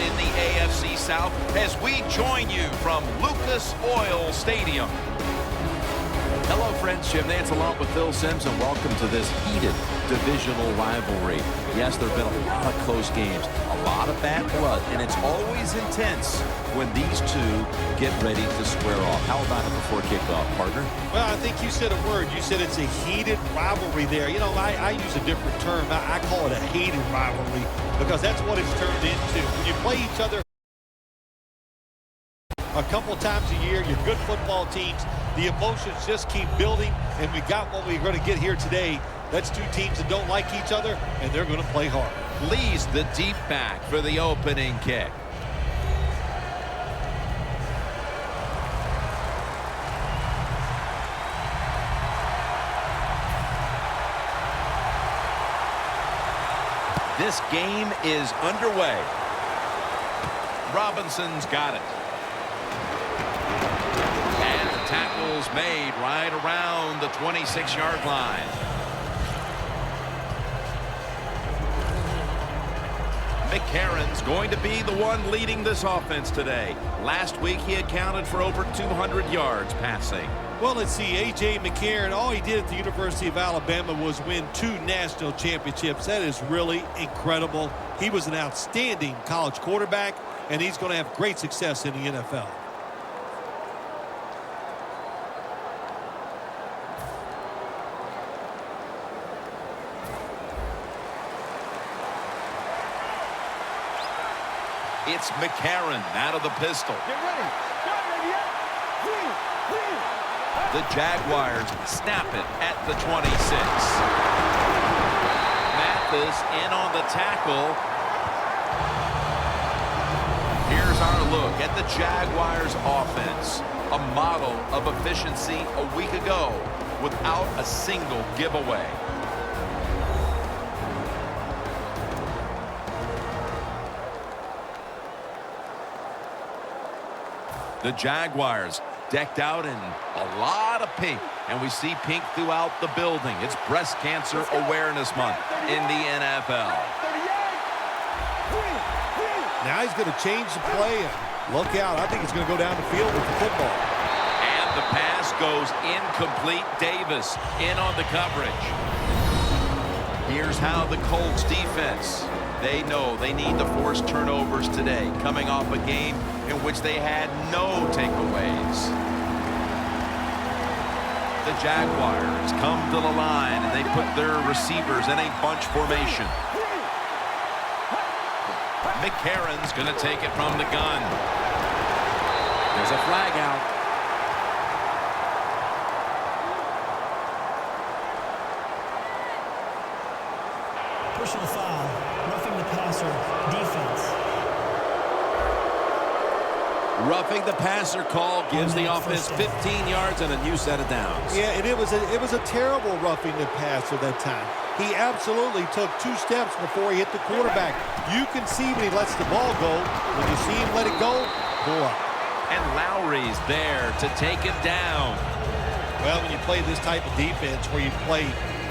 in the AFC South as we join you from Lucas Oil Stadium. Hello, friends. Jim Nance along with Phil Simms, and welcome to this heated divisional rivalry. Yes, there have been a lot of close games, a lot of bad blood, and it's always intense when these two get ready to square off. How about it before kickoff, partner? Well, I think you said a word. You said it's a heated rivalry there. You know, I use a different term. I call it a hated rivalry because that's what it's turned into. When you play each other a couple times a year, you're good football teams. The emotions just keep building, and we got what we're going to get here today. That's two teams that don't like each other, and they're going to play hard. Lee's the deep back for the opening kick. This game is underway. Robinson's got it. Tackles made right around the 26-yard line. McCarron's going to be the one leading this offense today. Last week he accounted for over 200 yards passing. Well, let's see. A.J. McCarron, all he did at the University of Alabama was win 2 national championships. That is really incredible. He was an outstanding college quarterback, and he's going to have great success in the NFL. It's McCarron out of the pistol. Get ready. The Jaguars snap it at the 26. Mathis in on the tackle. Here's our look at the Jaguars offense. A model of efficiency a week ago without a single giveaway. The Jaguars decked out in a lot of pink, and we see pink throughout the building. It's Breast Cancer Awareness Month in the NFL. Now he's going to change the play, and look out. I think he's going to go down the field with the football. And the pass goes incomplete. Davis in on the coverage. Here's how the Colts defense, they know they need to force turnovers today, coming off a game in which they had no takeaways. The Jaguars come to the line, and they put their receivers in a bunch formation. McCarron's going to take it from the gun. There's a flag out. Personal foul, roughing the passer, defense. Roughing the passer call gives the offense 15 yards and a new set of downs. Yeah, and it was a terrible roughing the passer that time. He absolutely took 2 steps before he hit the quarterback. You can see when he lets the ball go. When you see him let it go, pull up. And Lowry's there to take him down. Well, when you play this type of defense where you play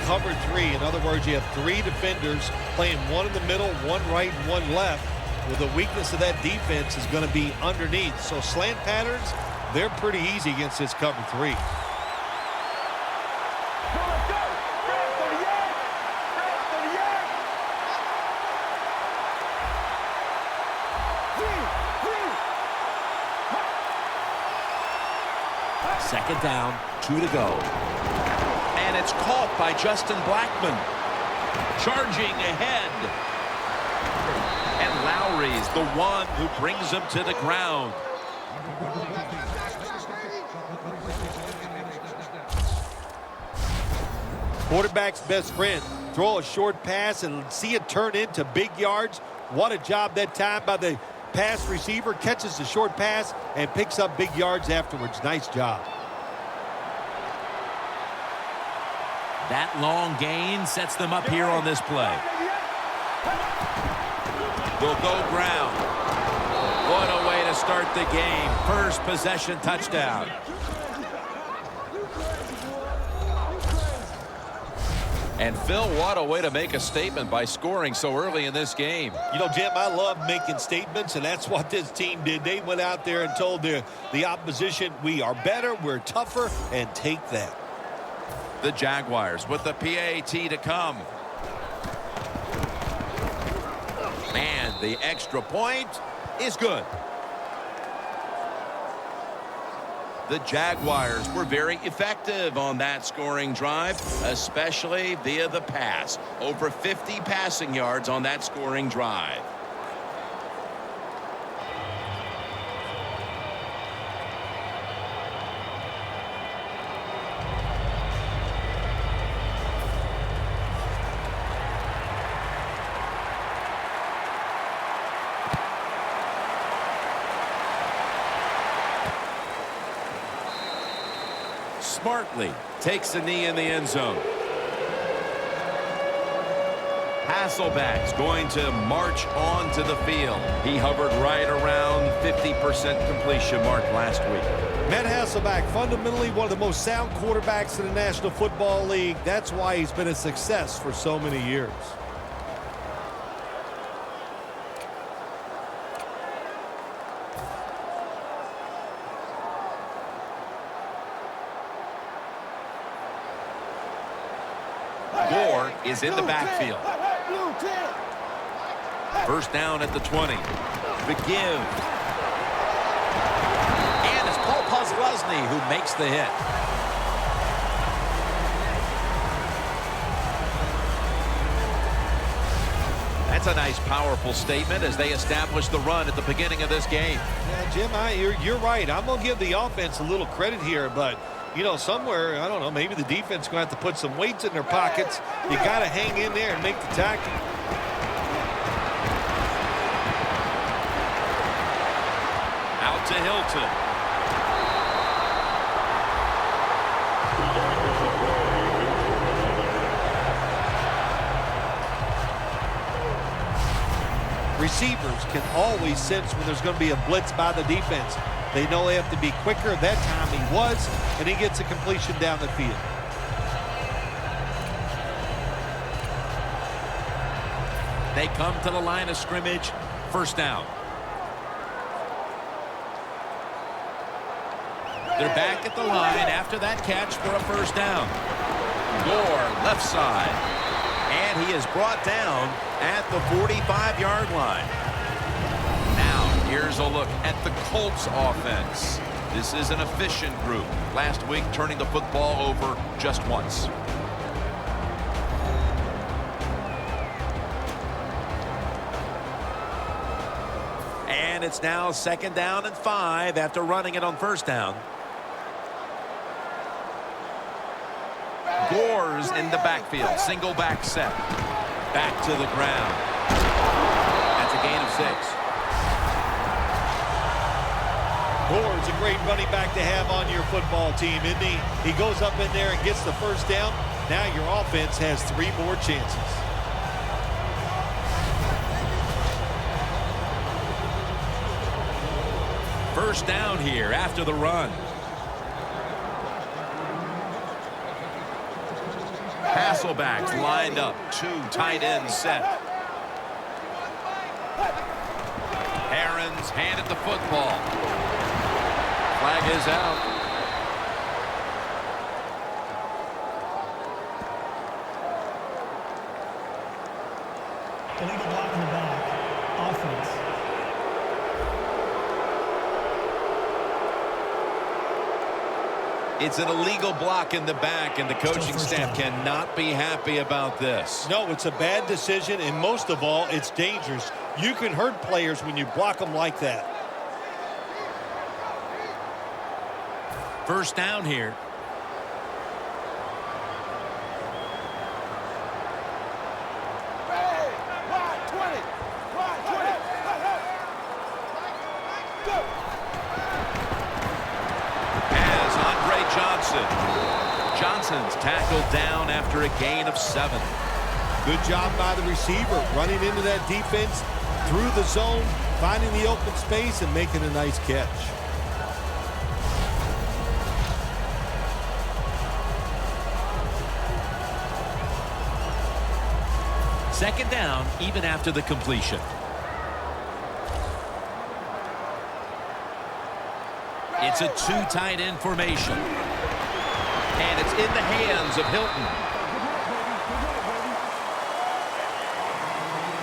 cover 3, in other words, you have 3 defenders playing one in the middle, one right, and one left. Well, the weakness of that defense is going to be underneath. So slant patterns, they're pretty easy against this cover 3. Second down, 2 to go. And it's caught by Justin Blackman. Charging ahead. And Lowry's the one who brings him to the ground. Quarterback's best friend. Throw a short pass and see it turn into big yards. What a job that time by the pass receiver. Catches the short pass and picks up big yards afterwards. Nice job. That long gain sets them up here on this play. Will go ground. What a way to start the game. First possession touchdown. And Phil, what a way to make a statement by scoring so early in this game. You know, Jim, I love making statements, and that's what this team did. They went out there and told the opposition, we are better, we're tougher, and take that. The Jaguars with the PAT to come. And the extra point is good. The Jaguars were very effective on that scoring drive, especially via the pass. Over 50 passing yards on that scoring drive. Smartly takes a knee in the end zone. Hasselbeck's going to march onto the field. He hovered right around 50% completion mark last week. Matt Hasselbeck, fundamentally one of the most sound quarterbacks in the National Football League. That's why he's been a success for so many years. Gore is in the backfield. First down at the 20. The give. And it's Paul Posluszny who makes the hit. That's a nice, powerful statement as they establish the run at the beginning of this game. Yeah, Jim, you're right. I'm going to give the offense a little credit here, but you know, somewhere, I don't know, maybe the defense is going to have to put some weights in their pockets. You got to hang in there and make the tackle. Out to Hilton. Receivers can always sense when there's going to be a blitz by the defense. They know they have to be quicker. That time he was, and he gets a completion down the field. They come to the line of scrimmage. First down. They're back at the line after that catch for a first down. Gore, left side. And he is brought down at the 45-yard line. Here's a look at the Colts offense. This is an efficient group. Last week, turning the football over just once. And it's now second down and 5 after running it on first down. Gore's in the backfield. Single back set. Back to the ground. That's a gain of 6. Gore's a great running back to have on your football team, isn't he? He goes up in there and gets the first down. Now your offense has 3 more chances. First down here after the run. Hasselbeck's lined up. 2 tight ends set. Aaron's handed the football. Flag is out. Illegal block in the back. Offense. It's an illegal block in the back, and the coaching staff cannot be happy about this. No, it's a bad decision, and most of all, it's dangerous. You can hurt players when you block them like that. First down here. As Andre Johnson's tackled down after a gain of 7. Good job by the receiver, running into that defense, through the zone, finding the open space, and making a nice catch. second down even after the completion. It's a two tight end formation. And it's in the hands of Hilton.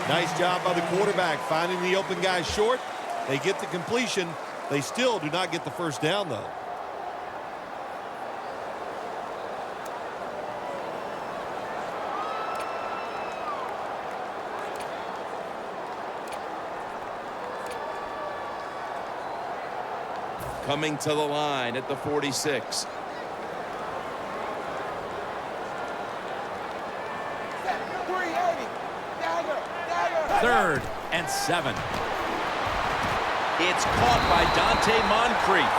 Nice job by the quarterback finding the open guy short. They get the completion. They still do not get the first down, though. Coming to the line at the 46. Third and 7. It's caught by Dante Moncrief.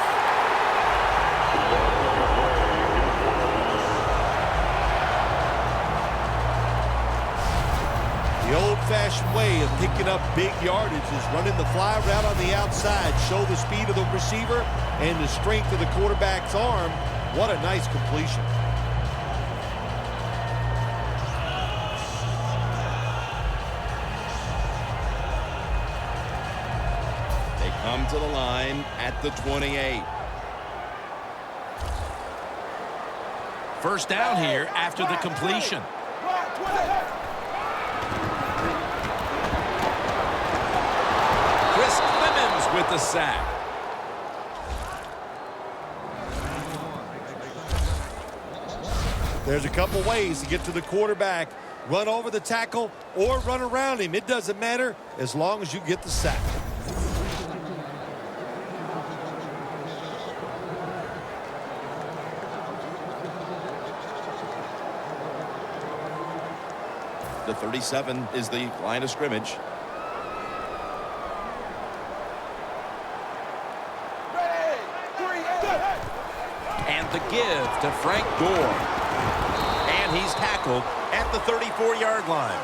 The old-fashioned way of picking up big yardage is running the fly route on the outside. Show the speed of the receiver and the strength of the quarterback's arm. What a nice completion. Come to the line at the 28. First down here after the completion. Chris Clemens with the sack. There's a couple ways to get to the quarterback. Run over the tackle or run around him. It doesn't matter as long as you get the sack. The 37 is the line of scrimmage. And the give to Frank Gore. And he's tackled at the 34-yard line.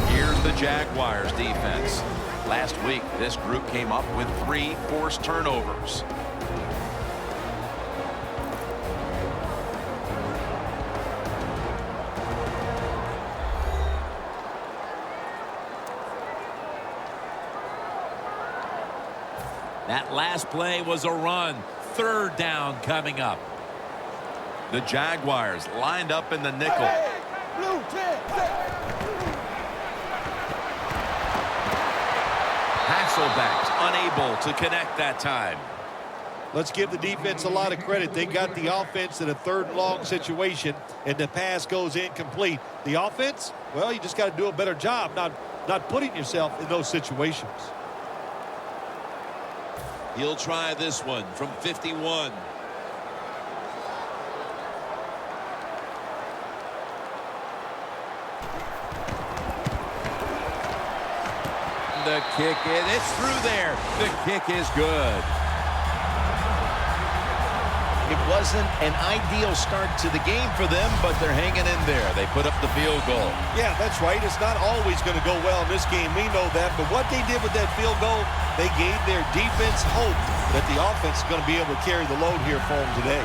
Here's the Jaguars defense. Last week, this group came up with 3 forced turnovers. That last play was a run. Third down coming up. The Jaguars lined up in the nickel. Hasselbeck's unable to connect that time. Let's give the defense a lot of credit. They got the offense in a third and long situation, and the pass goes incomplete. The offense, well, you just got to do a better job not putting yourself in those situations. He'll try this one from 51. The kick is, it's through there. The kick is good. It wasn't an ideal start to the game for them, but they're hanging in there. They put up the field goal. Yeah, that's right. It's not always going to go well in this game. We know that. But what they did with that field goal, they gave their defense hope that the offense is going to be able to carry the load here for them today.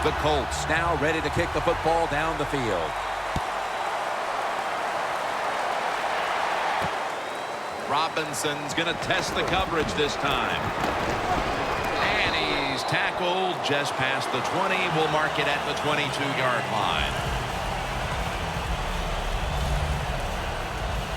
The Colts now ready to kick the football down the field. Robinson's going to test the coverage this time. And he's tackled just past the 20. We'll mark it at the 22-yard line.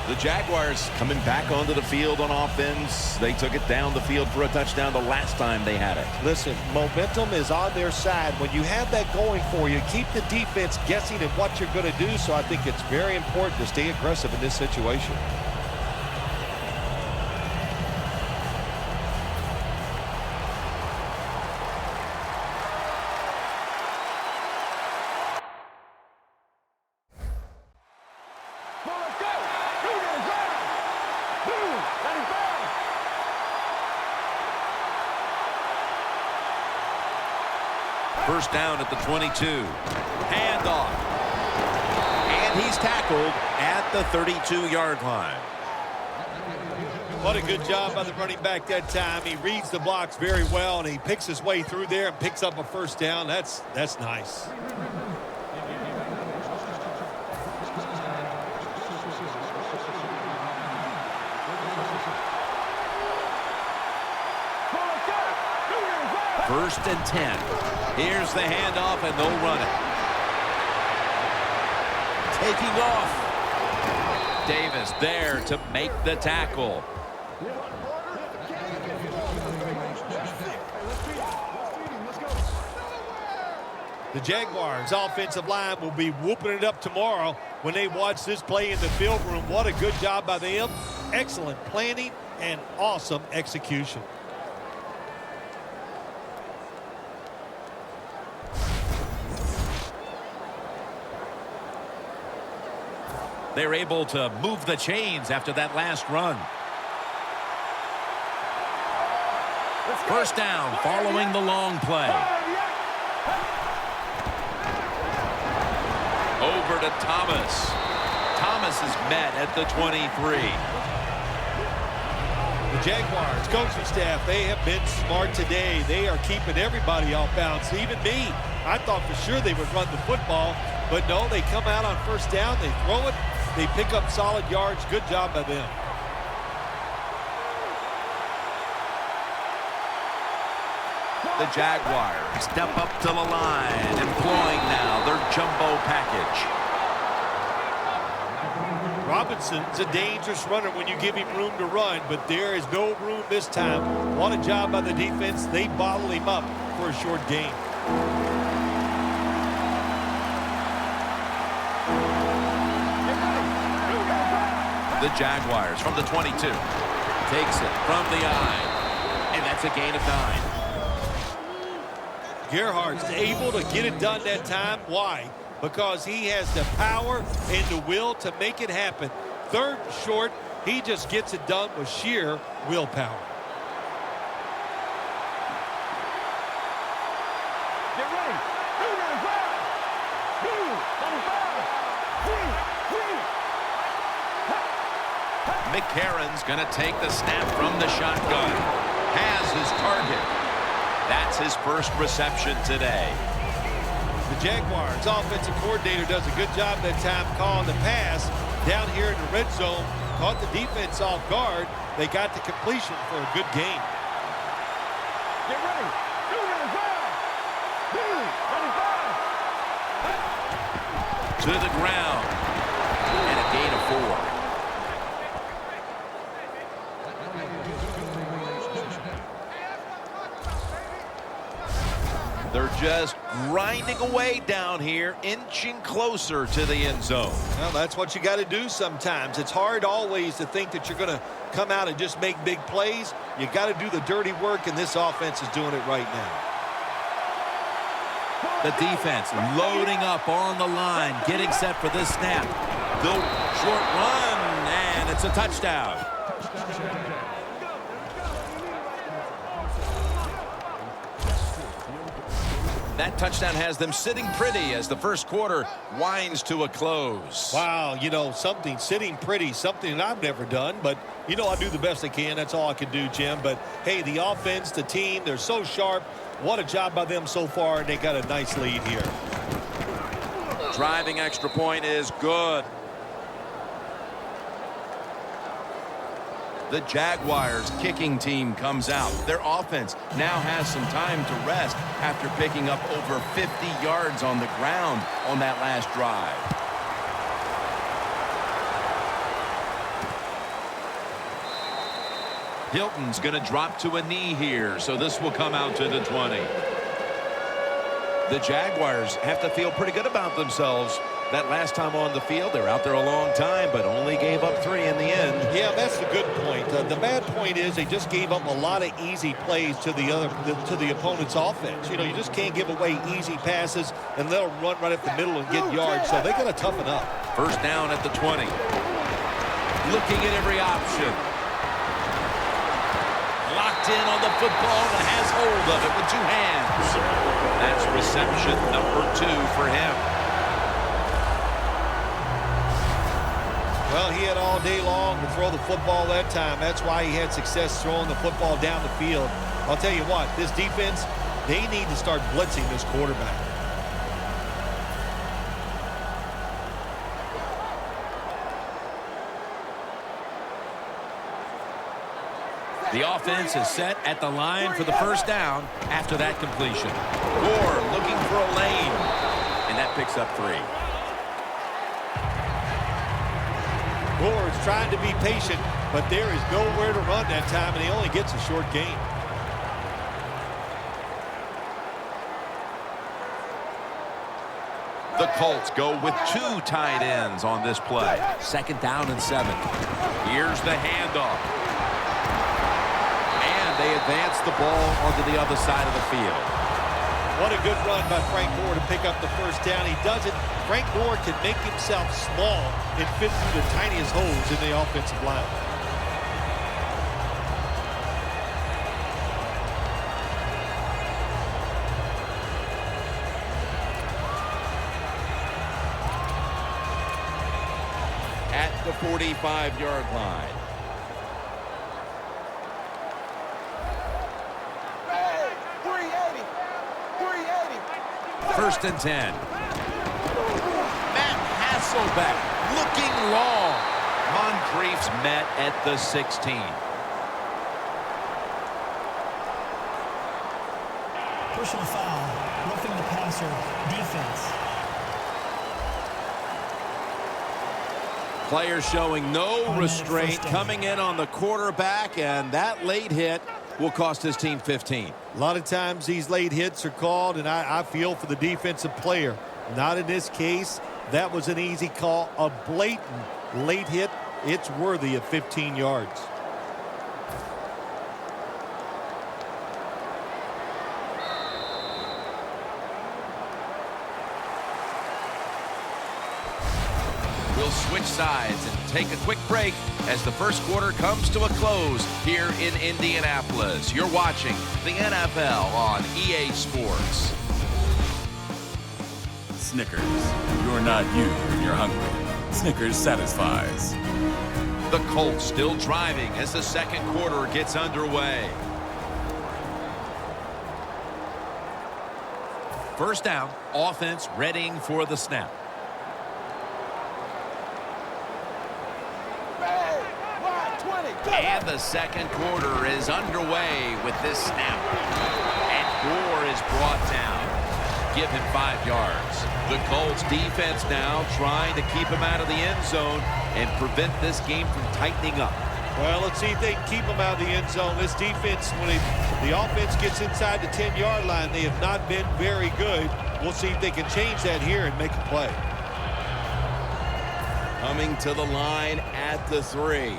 The Jaguars coming back onto the field on offense. They took it down the field for a touchdown the last time they had it. Listen, momentum is on their side. When you have that going for you, keep the defense guessing at what you're going to do. So I think it's very important to stay aggressive in this situation. First down at the 22. Handoff. And he's tackled at the 32-yard line. What a good job by the running back that time. He reads the blocks very well, and he picks his way through there and picks up a first down. That's nice. First and 10. Here's the handoff, and they'll run it. Taking off. Davis there to make the tackle. The Jaguars' offensive line will be whooping it up tomorrow when they watch this play in the field room. What a good job by them. Excellent planning and awesome execution. They're able to move the chains after that last run. First down following the long play. Over to Thomas. Thomas is met at the 23. The Jaguars coaching staff, they have been smart today. They are keeping everybody off bounds, even me. I thought for sure they would run the football, but no, they come out on first down, they throw it, they pick up solid yards. Good job by them. The Jaguars step up to the line, employing now their jumbo package. Robinson's a dangerous runner when you give him room to run, but there is no room this time. What a job by the defense. They bottle him up for a short gain. The Jaguars from the 22. Takes it from the eye. And that's a gain of 9. Gerhardt's able to get it done that time. Why? Because he has the power and the will to make it happen. Third and short, he just gets it done with sheer willpower. Get ready. McCarron's going to take the snap from the shotgun. Has his target. That's his first reception today. The Jaguars offensive coordinator does a good job that time calling the pass down here in the red zone. Caught the defense off guard. They got the completion for a good game. Get ready. To the ground. And a gain of 4. They're just grinding away down here, inching closer to the end zone. Well, that's what you got to do sometimes. It's hard always to think that you're going to come out and just make big plays. You got to do the dirty work, and this offense is doing it right now. The defense loading up on the line, getting set for this snap. The short run, and it's a touchdown. That touchdown has them sitting pretty as the first quarter winds to a close. Wow, you know, something sitting pretty, something that I've never done, but, you know, I do the best I can. That's all I can do, Jim. But, hey, the offense, the team, they're so sharp. What a job by them so far, and they got a nice lead here. Driving extra point is good. The Jaguars kicking team comes out. Their offense now has some time to rest after picking up over 50 yards on the ground on that last drive. Hilton's going to drop to a knee here, so this will come out to the 20. The Jaguars have to feel pretty good about themselves. That last time on the field, they were out there a long time, but only gave up 3 in the end. Yeah, that's the good point. The bad point is they just gave up a lot of easy plays to the opponent's offense. You know, you just can't give away easy passes and let them run right up the middle and get yards. So they got to toughen up. First down at the 20. Looking at every option. Locked in on the football and has hold of it with 2 hands. That's reception number 2 for him. Well, he had all day long to throw the football that time. That's why he had success throwing the football down the field. I'll tell you what, this defense, they need to start blitzing this quarterback. The offense is set at the line for the first down after that completion. Gore looking for a lane, and that picks up 3. Gore is trying to be patient, but there is nowhere to run that time, and he only gets a short gain. The Colts go with 2 tight ends on this play. 2nd down and 7. Here's the handoff. And they advance the ball onto the other side of the field. What a good run by Frank Gore to pick up the first down. He does it. Frank Gore can make himself small and fit through the tiniest holes in the offensive line. At the 45-yard line. Hey, 380. 380. 1st and 10. Matt Hasselbeck looking long. Moncrief's met at the 16. Personal foul. Roughing the passer. Defense. Players showing no restraint coming in on the quarterback, and that late hit will cost his team 15. A lot of times these late hits are called, and I feel for the defensive player. Not in this case. That was an easy call. A blatant late hit. It's worthy of 15 yards. We'll switch sides and take a quick break as the first quarter comes to a close here in Indianapolis. You're watching the NFL on EA Sports. Snickers, you're not you when you're hungry. Snickers satisfies. The Colts still driving as the second quarter gets underway. First down, offense readying for the snap. And the second quarter is underway with this snap. And Gore is brought down. Give him 5 yards. The Colts defense now trying to keep him out of the end zone and prevent this game from tightening up. Well, let's see if they can keep him out of the end zone. This defense, when the offense gets inside the 10-yard line, they have not been very good. We'll see if they can change that here and make a play. Coming to the line at the 3.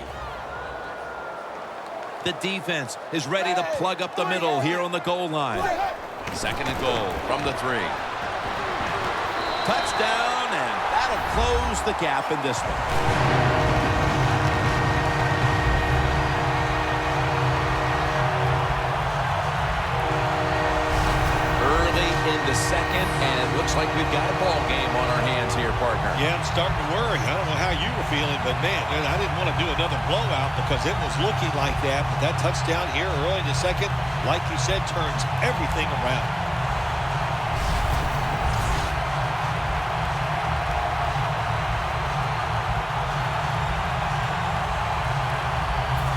The defense is ready to plug up the middle here on the goal line. 2nd and goal from the 3. Touchdown, and that'll close the gap in this one. The second, and it looks like we've got a ball game on our hands here, partner. Yeah, I'm starting to worry. I don't know how you were feeling, but man, I didn't want to do another blowout because it was looking like that. But that touchdown here early in the second, like you said, turns everything around.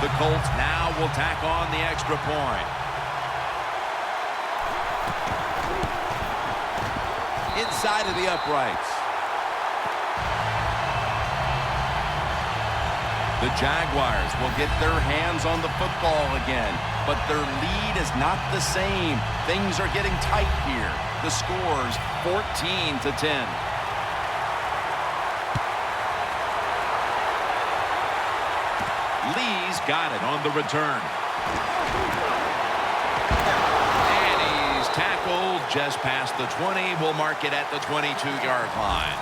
The Colts now will tack on the extra point. Inside of the uprights. The Jaguars will get their hands on the football again, but their lead is not the same. Things are getting tight here. The score's 14-10. Lee's got it on the return. Tackled just past the 20. We'll mark it at the 22-yard line.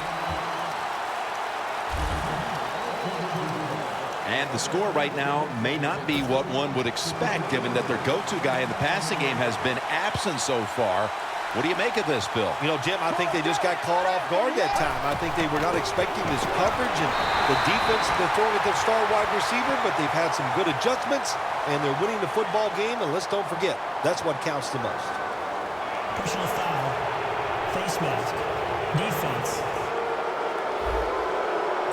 And the score right now may not be what one would expect, given that their go-to guy in the passing game has been absent so far. What do you make of this, Bill? You know, Jim, I think they just got caught off guard that time. I think they were not expecting this coverage and the defense to throw with their star wide receiver, but they've had some good adjustments, and they're winning the football game, and let's don't forget, that's what counts the most. Personal foul. Face mask. Defense.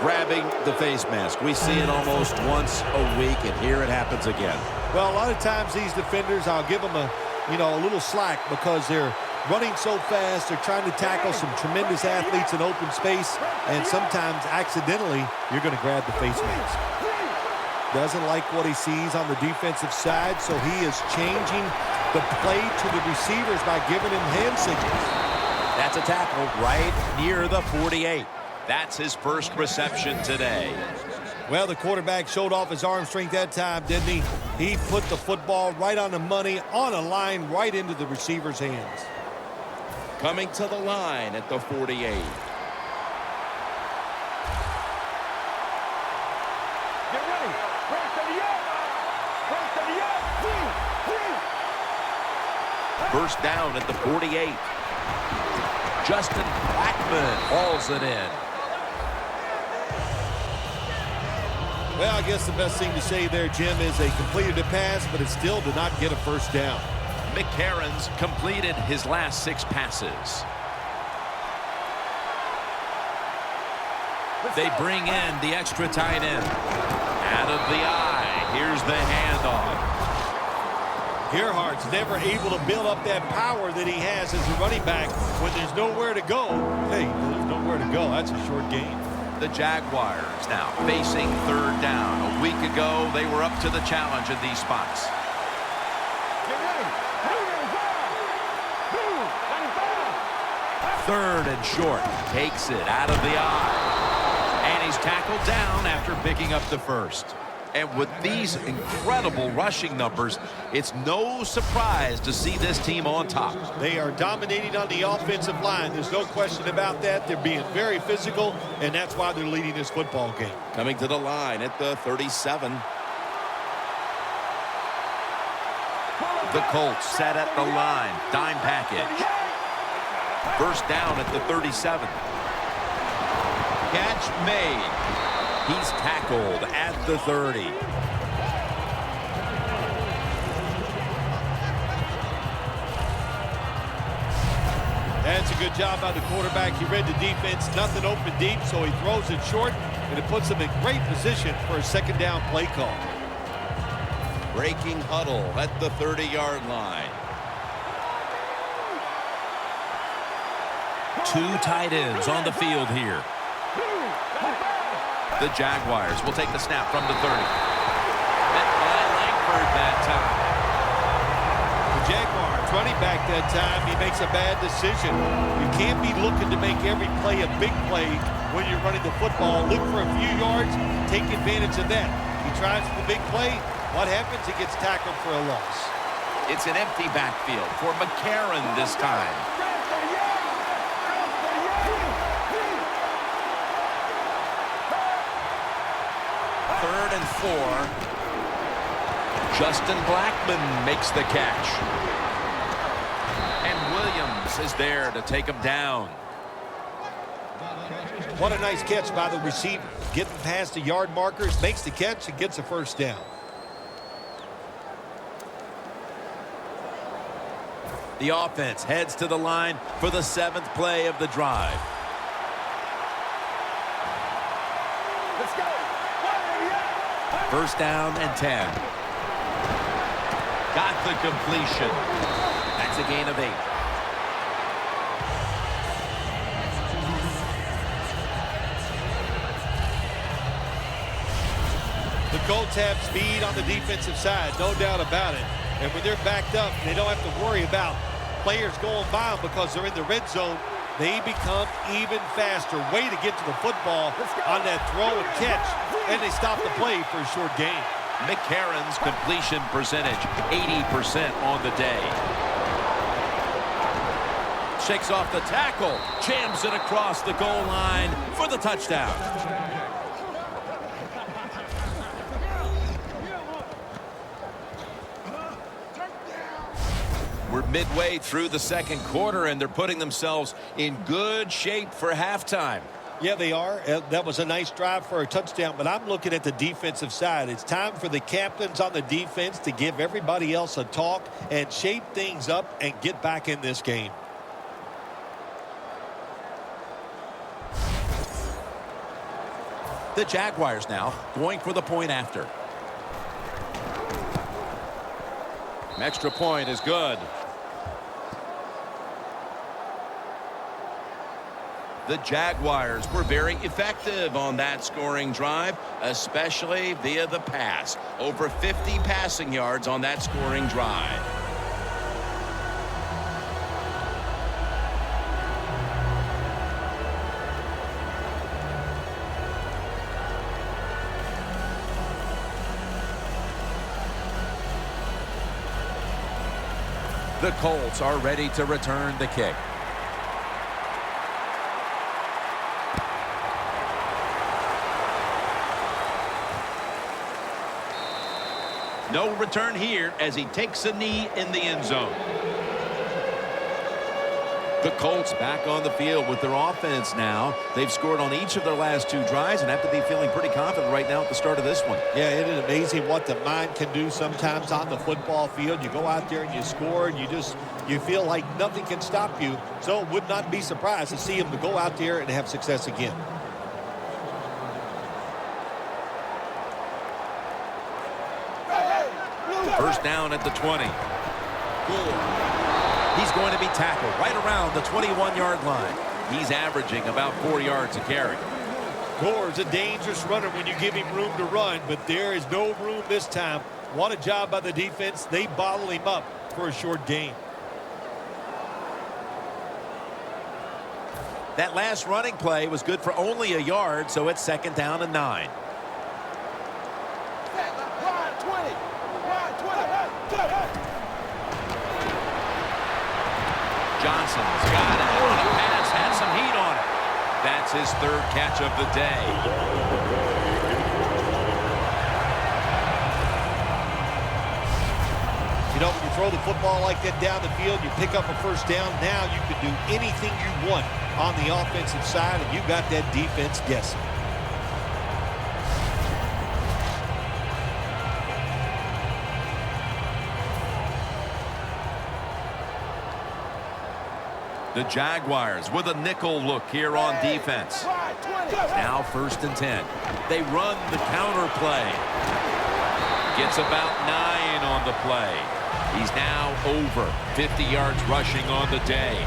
Grabbing the face mask. We see it almost once a week, and here it happens again. Well, a lot of times these defenders, I'll give them a little slack because they're running so fast. They're trying to tackle some tremendous athletes in open space, and sometimes accidentally you're going to grab the face mask. Doesn't like what he sees on the defensive side, so he is changing the play to the receivers by giving him hand signals. That's a tackle right near the 48. That's his first reception today. Well, the quarterback showed off his arm strength that time, didn't he? He put the football right on the money, on a line, right into the receiver's hands. Coming to the line at the 48. Get ready. First of the year. First of the year. First down at the 48. Justin Blackmon hauls it in. Well, I guess the best thing to say there, Jim, is they completed a pass, but it still did not get a first down. McCarron's completed his last 6 passes. They bring in the extra tight end. Out of the eye. Here's the handoff. Gerhardt's never able to build up that power that he has as a running back when there's nowhere to go. Hey, there's nowhere to go. That's a short game. The Jaguars now facing third down. A week ago, they were up to the challenge in these spots. Get ready. Third and short. Takes it out of the eye. And he's tackled down after picking up the first. And with these incredible rushing numbers, it's no surprise to see this team on top. They are dominating on the offensive line. There's no question about that. They're being very physical, and that's why they're leading this football game. Coming to the line at the 37. The Colts set at the line. Dime package. First down at the 37. Catch made. He's tackled at the 30. That's a good job by the quarterback. He read the defense. Nothing open deep, so he throws it short, and it puts him in great position for a second down play call. Breaking huddle at the 30-yard line. 2 tight ends on the field here. The Jaguars will take the snap from the 30. Met by Langford that time. The Jaguars running back that time, he makes a bad decision. You can't be looking to make every play a big play when you're running the football. Look for a few yards, take advantage of that. He tries for the big play. What happens? He gets tackled for a loss. It's an empty backfield for McCarron this time. Third and 4. Justin Blackmon makes the catch. And Williams is there to take him down. What a nice catch by the receiver. Getting past the yard markers, makes the catch, and gets a first down. The offense heads to the line for the 7th play of the drive. Let's go. First down and 10. Got the completion. That's a gain of 8. The Colts have speed on the defensive side, no doubt about it. And when they're backed up, they don't have to worry about players going by them because they're in the red zone. They become even faster. Way to get to the football on that throw and catch. And they stop the play for a short gain. McCarron's completion percentage, 80% on the day. Shakes off the tackle. Jams it across the goal line for the touchdown. We're midway through the second quarter, and they're putting themselves in good shape for halftime. Yeah, they are. That was a nice drive for a touchdown, but I'm looking at the defensive side. It's time for the captains on the defense to give everybody else a talk and shape things up and get back in this game. The Jaguars now going for the point after. An extra point is good. The Jaguars were very effective on that scoring drive, especially via the pass. Over 50 passing yards on that scoring drive. The Colts are ready to return the kick. No return here as he takes a knee in the end zone. The Colts back on the field with their offense now. They've scored on each of their last 2 drives and have to be feeling pretty confident right now at the start of this one. Yeah, it is amazing what the mind can do sometimes on the football field. You go out there and you score, and you feel like nothing can stop you. So would not be surprised to see him to go out there and have success again. First down at the 20. He's going to be tackled right around the 21-yard line. He's averaging about 4 yards a carry. Gore's a dangerous runner when you give him room to run, but there is no room this time. What a job by the defense. They bottle him up for a short gain. That last running play was good for only a yard, so it's 2nd down and 9. Johnson's got it on a pass, had some heat on it. That's his 3rd catch of the day. You know, when you throw the football like that down the field, you pick up a first down. Now you can do anything you want on the offensive side, and you got that defense guessing. The Jaguars with a nickel look here on defense. Now 1st and 10. They run the counter play. Gets about 9 on the play. He's now over 50 yards rushing on the day.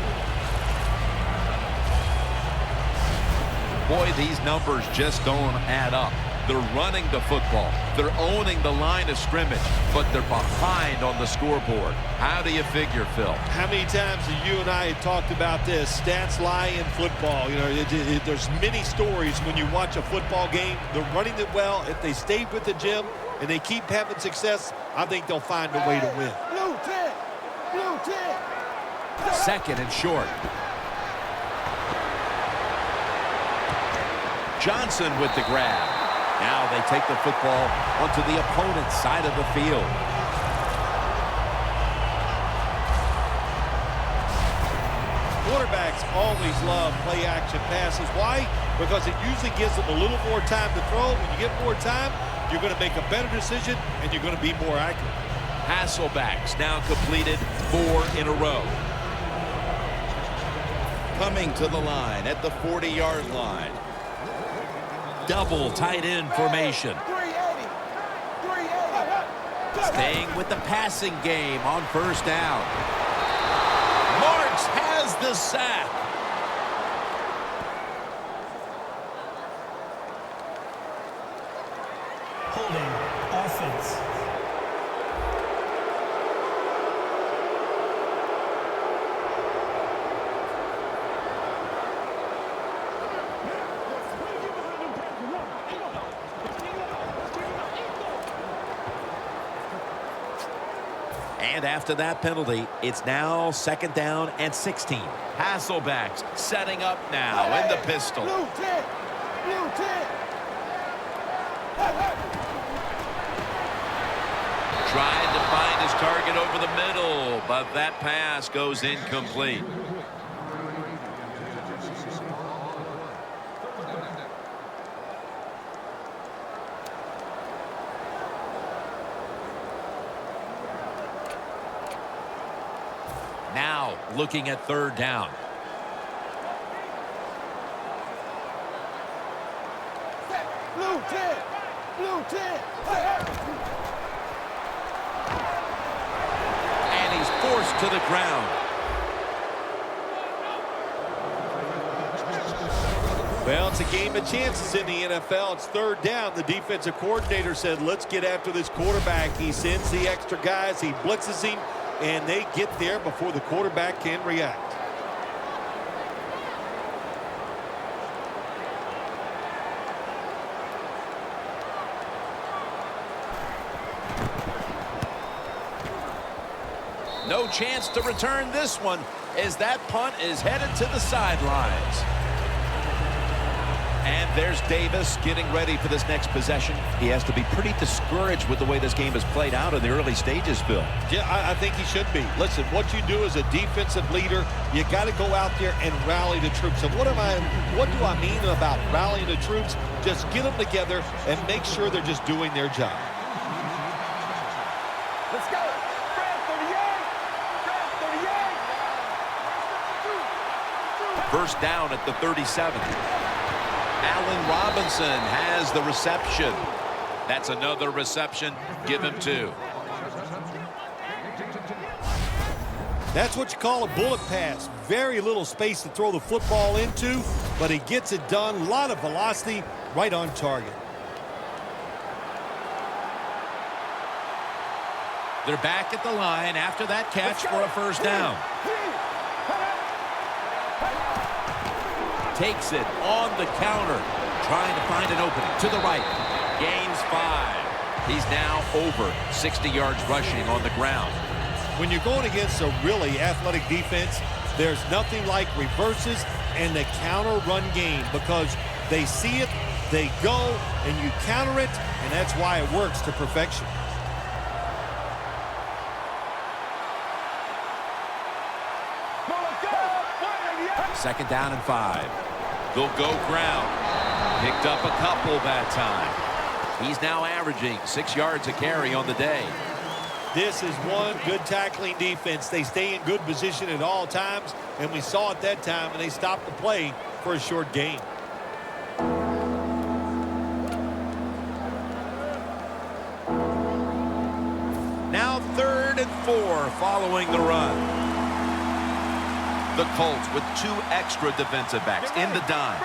Boy, these numbers just don't add up. They're running the football. They're owning the line of scrimmage, but they're behind on the scoreboard. How do you figure, Phil? How many times have you and I talked about this? Stats lie in football. You know, there's many stories when you watch a football game. They're running it well. If they stay with the gym and they keep having success, I think they'll find a way to win. Blue 10. Blue 10. 2nd and short. Johnson with the grab. Now they take the football onto the opponent's side of the field. Quarterbacks always love play-action passes. Why? Because it usually gives them a little more time to throw. When you get more time, you're going to make a better decision, and you're going to be more accurate. Hasselbacks now completed 4 in a row. Coming to the line at the 40-yard line. Double tight end formation. 380. 380. Staying with the passing game on 1st down. Marks has the sack. Holding offense. And after that penalty, it's now 2nd down and 16. Hasselbacks setting up now in the pistol. Blue 10. Blue 10. Tried to find his target over the middle, but that pass goes incomplete. Now looking at third down. Blue 10. Blue 10. And he's forced to the ground. Well, it's a game of chances in the NFL. It's third down. The defensive coordinator said, let's get after this quarterback. He sends the extra guys. He blitzes him, and they get there before the quarterback can react. No chance to return this one as that punt is headed to the sidelines. And there's Davis getting ready for this next possession. He has to be pretty discouraged with the way this game has played out in the early stages, Phil. Yeah, I think he should be. Listen, what you do as a defensive leader, you got to go out there and rally the troops. And what do I mean about rallying the troops? Just get them together and make sure they're just doing their job. Let's go. Fred 38. Fred 38. First down at the 37. Allen Robinson has the reception. That's another reception. Give him 2. That's what you call a bullet pass. Very little space to throw the football into, but he gets it done. A lot of velocity, right on target. They're back at the line after that catch for a first down. Takes it on the counter, trying to find an opening to the right. Gains 5. He's now over 60 yards rushing on the ground. When you're going against a really athletic defense, there's nothing like reverses and the counter run game, because they see it, they go, and you counter it, and that's why it works to perfection. Second down and 5. They'll go ground. Picked up a couple that time. He's now averaging 6 yards a carry on the day. This is one good tackling defense. They stay in good position at all times, and we saw it that time, and they stopped the play for a short gain. Now 3rd and 4 following the run. The Colts with 2 extra defensive backs in the dime.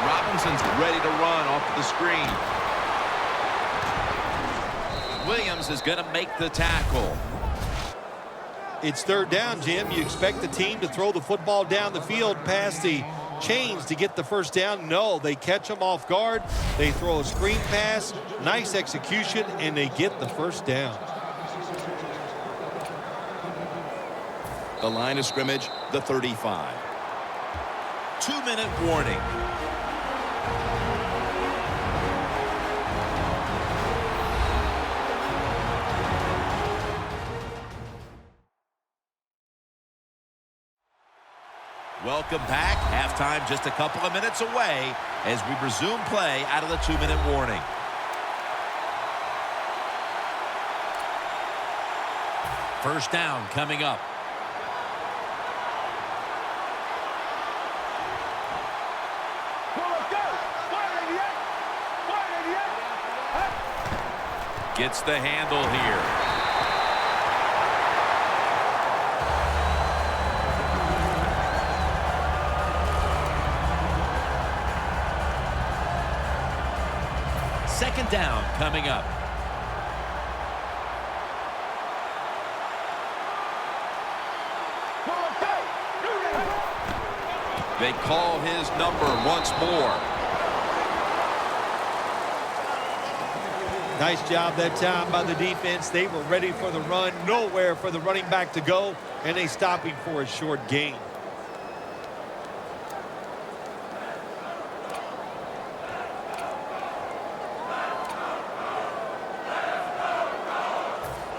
Robinson's ready to run off the screen. Williams is going to make the tackle. It's third down, Jim. You expect the team to throw the football down the field past the chains to get the first down. No, they catch them off guard. They throw a screen pass, nice execution, and they get the first down. The line of scrimmage, the 35. 2-minute warning. Welcome back. Halftime just a couple of minutes away as we resume play out of the 2-minute warning. First down coming up. Gets the handle here. Second down coming up. They call his number once more. Nice job that time by the defense. They were ready for the run, nowhere for the running back to go, and they stop him for a short gain.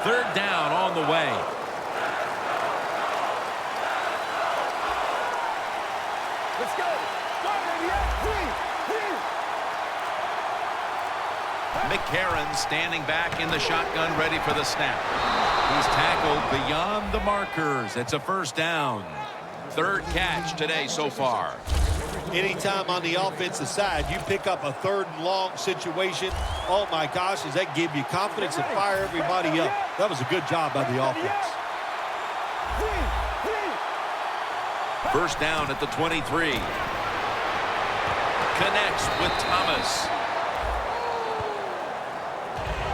Third down on the way. Let's go. Go, baby. McCarron standing back in the shotgun, ready for the snap. He's tackled beyond the markers. It's a first down. Third catch today so far. Anytime on the offensive side you pick up a third and long situation, oh my gosh, does that give you confidence and fire everybody up? That was a good job by the offense. First down at the 23. Connects with Thomas.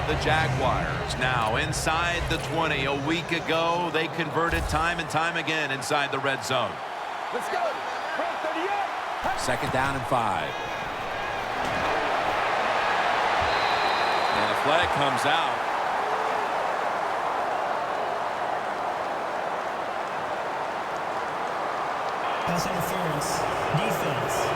The Jaguars now inside the 20. A week ago, they converted time and time again inside the red zone. Let's go. Second down and 5. And a flag comes out. Pass interference. Defense.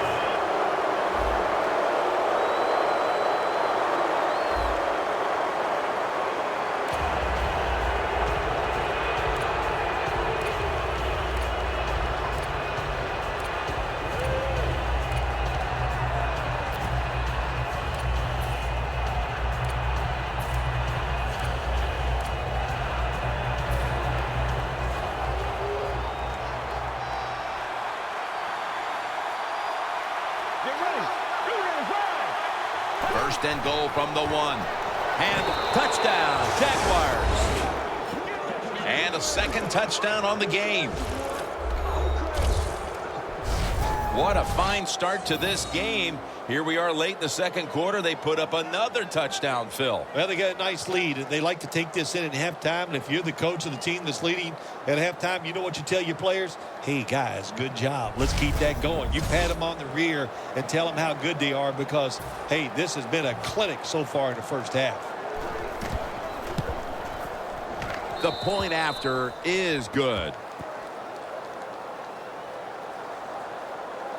First and goal from the 1. And touchdown, Jaguars. And a second touchdown on the game. What a fine start to this game. Here we are late in the second quarter. They put up another touchdown, Phil. Well, they got a nice lead, and they like to take this in at halftime. And if you're the coach of the team that's leading at halftime, you know what you tell your players? Hey, guys, good job. Let's keep that going. You pat them on the rear and tell them how good they are because, hey, this has been a clinic so far in the first half. The point after is good.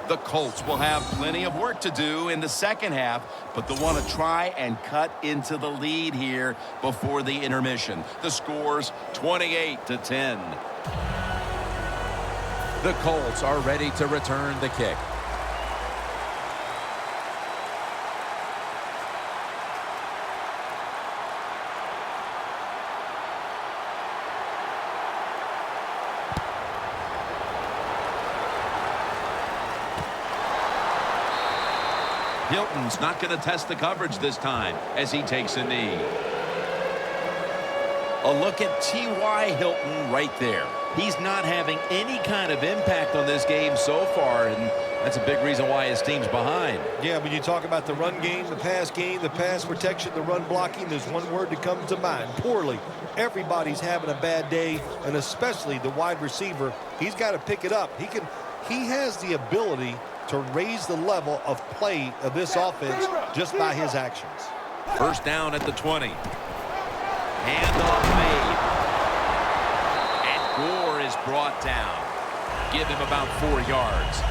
The Colts will have plenty of work to do in the second half, but they'll want to try and cut into the lead here before the intermission. The score's 28-10. The Colts are ready to return the kick. Hilton's not going to test the coverage this time as he takes a knee. A look at T.Y. Hilton right there. He's not having any kind of impact on this game so far, and that's a big reason why his team's behind. Yeah, when you talk about the run game, the pass protection, the run blocking, there's one word that comes to mind: poorly. Everybody's having a bad day, and especially the wide receiver. He's got to pick it up. He has the ability to raise the level of play of this offense just by his actions. First down at the 20. Handoff made. And Gore is brought down. Give him about 4 yards.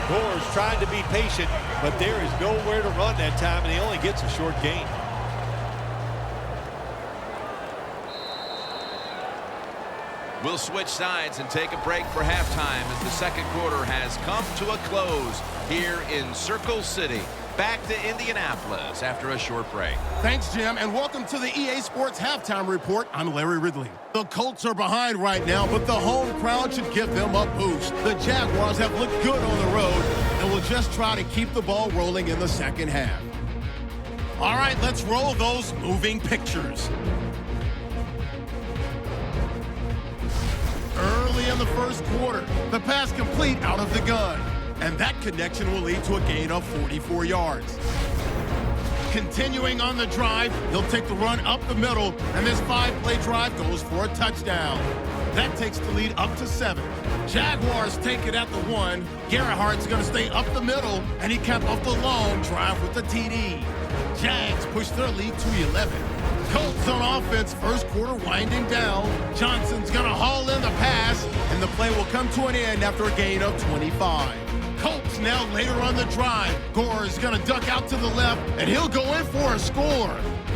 Gore's trying to be patient, but there is nowhere to run that time, and he only gets a short gain. We'll switch sides and take a break for halftime as the second quarter has come to a close here in Circle City. Back to Indianapolis after a short break. Thanks, Jim, and welcome to the EA Sports Halftime Report. I'm Larry Ridley. The Colts are behind right now, but the home crowd should give them a boost. The Jaguars have looked good on the road and will just try to keep the ball rolling in the second half. All right, let's roll those moving pictures. Early in the first quarter, the pass complete out of the gun, and that connection will lead to a gain of 44 yards. Continuing on the drive, he'll take the run up the middle, and this 5-play drive goes for a touchdown. That takes the lead up to 7. Jaguars take it at the 1. Gerhardt's going to stay up the middle, and he capped off the long drive with the TD. Jags push their lead to 11. Colts on offense, first quarter winding down. Johnson's going to haul in the pass, and the play will come to an end after a gain of 25. Colts now later on the drive. Gore is going to duck out to the left, and he'll go in for a score,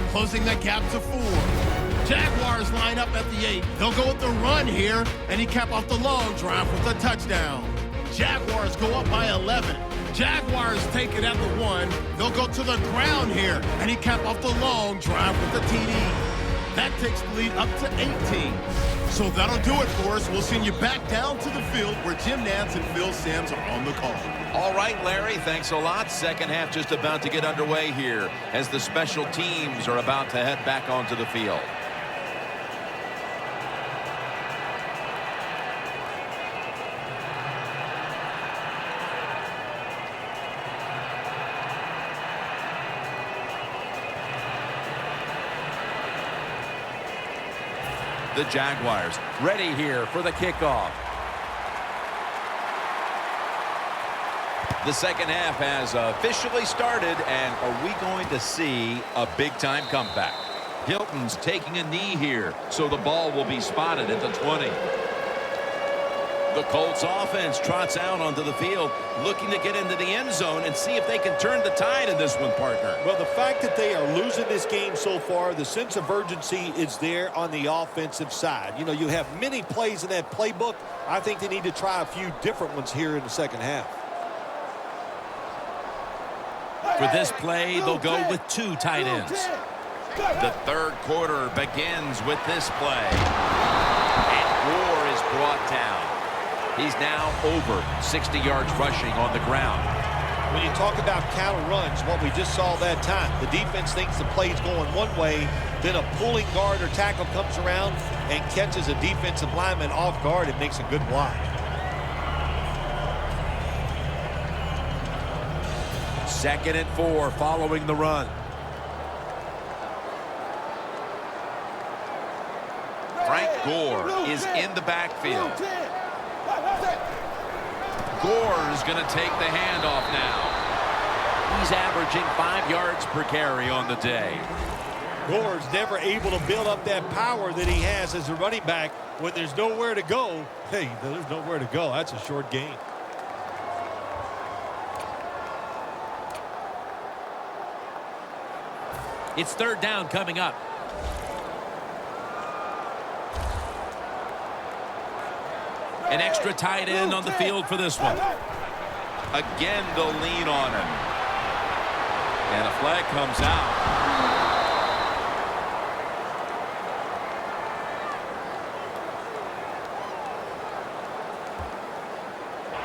closing that gap to 4. Jaguars line up at the 8. They'll go with the run here, and he cap off the long drive with a touchdown. Jaguars go up by 11. Jaguars take it at the 1. They'll go to the ground here, and he cap off the long drive with the TD. That takes the lead up to 18. So that'll do it for us. We'll send you back down to the field where Jim Nantz and Phil Simms are on the call. All right, Larry, thanks a lot. Second half just about to get underway here as the special teams are about to head back onto the field. The Jaguars ready here for the kickoff. The second half has officially started, and are we going to see a big-time comeback? Hilton's taking a knee here, so the ball will be spotted at the 20. The Colts offense trots out onto the field, looking to get into the end zone and see if they can turn the tide in this one, partner. Well, the fact that they are losing this game so far, the sense of urgency is there on the offensive side. You know, you have many plays in that playbook. I think they need to try a few different ones here in the second half. For this play, they'll go with 2 tight ends. The third quarter begins with this play. And Gore is brought down. He's now over 60 yards rushing on the ground. When you talk about counter runs, what we just saw that time, the defense thinks the play's going one way, then a pulling guard or tackle comes around and catches a defensive lineman off guard and makes a good block. Second and 4 following the run. Frank Gore is in the backfield. Gore is going to take the handoff now. He's averaging 5 yards per carry on the day. Gore's never able to build up that power that he has as a running back when there's nowhere to go. Hey, there's nowhere to go. That's a short gain. It's third down coming up. An extra tight end on the field for this one. Again, they'll lean on him. And a flag comes out.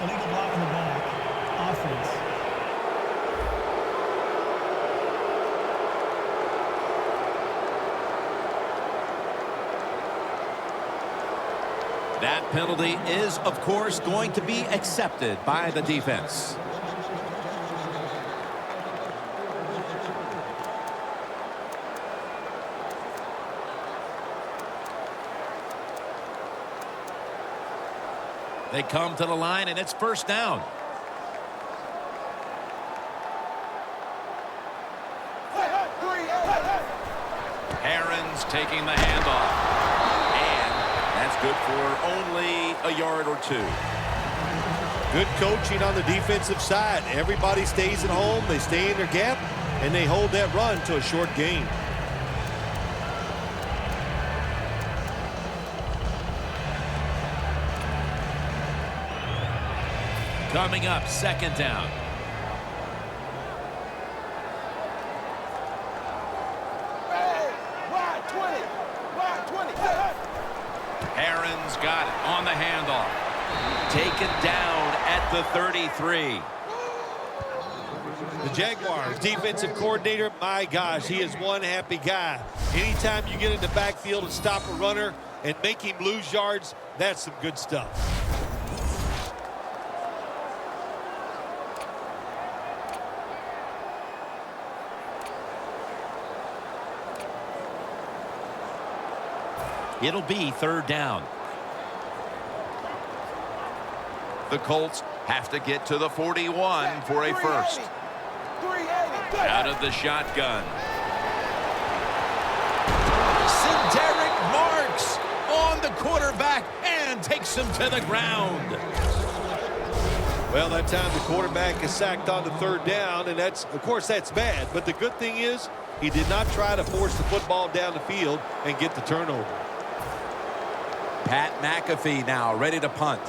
Illegal block in the back. Offense. That penalty is, of course, going to be accepted by the defense. They come to the line, and it's first down. Aaron's taking the handoff. Good for only a yard or 2. Good coaching on the defensive side. Everybody stays at home. They stay in their gap, and they hold that run to a short gain. Coming up, second down. Aaron's got it on the handoff. Taken down at the 33. The Jaguars defensive coordinator, my gosh, he is one happy guy. Anytime you get in the backfield and stop a runner and make him lose yards, that's some good stuff. It'll be third down. The Colts have to get to the 41 for a first. Out of the shotgun. Derek Marks on the quarterback and takes him to the ground. Well, that time the quarterback is sacked on the third down, and of course, that's bad. But the good thing is he did not try to force the football down the field and get the turnover. Pat McAfee now ready to punt.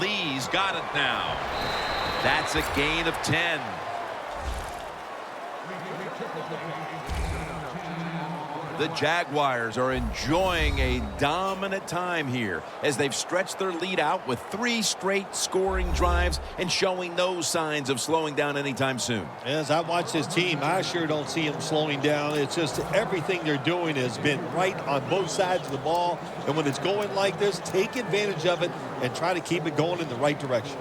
Lee's got it now. That's a gain of 10. The Jaguars are enjoying a dominant time here as they've stretched their lead out with 3 straight scoring drives and showing no signs of slowing down anytime soon. As I watch this team, I sure don't see them slowing down. It's just everything they're doing has been right on both sides of the ball. And when it's going like this, take advantage of it and try to keep it going in the right direction.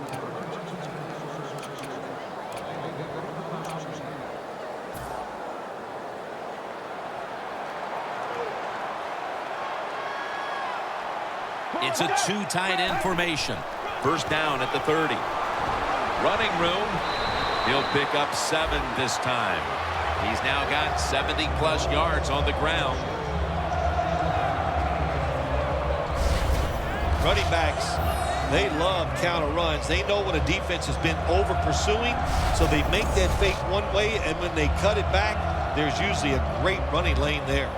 It's a 2 tight end formation. First down at the 30. Running room. He'll pick up 7 this time. He's now got 70-plus yards on the ground. Running backs, they love counter runs. They know when a defense has been over pursuing, so they make that fake one way, and when they cut it back, there's usually a great running lane there.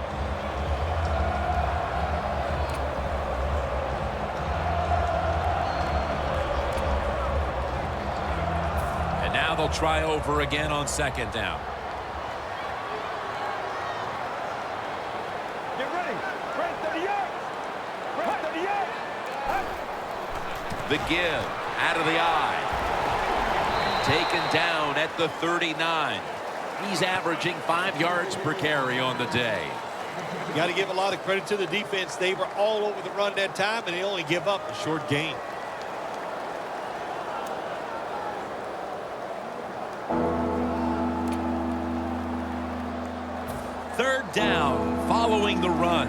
They'll try over again on second down. Get ready. Break 30 yards. Break 30 yards. The give out of the eye. Taken down at the 39. He's averaging 5 yards per carry on the day. You got to give a lot of credit to the defense. They were all over the run that time, and they only give up a short gain. Third down following the run.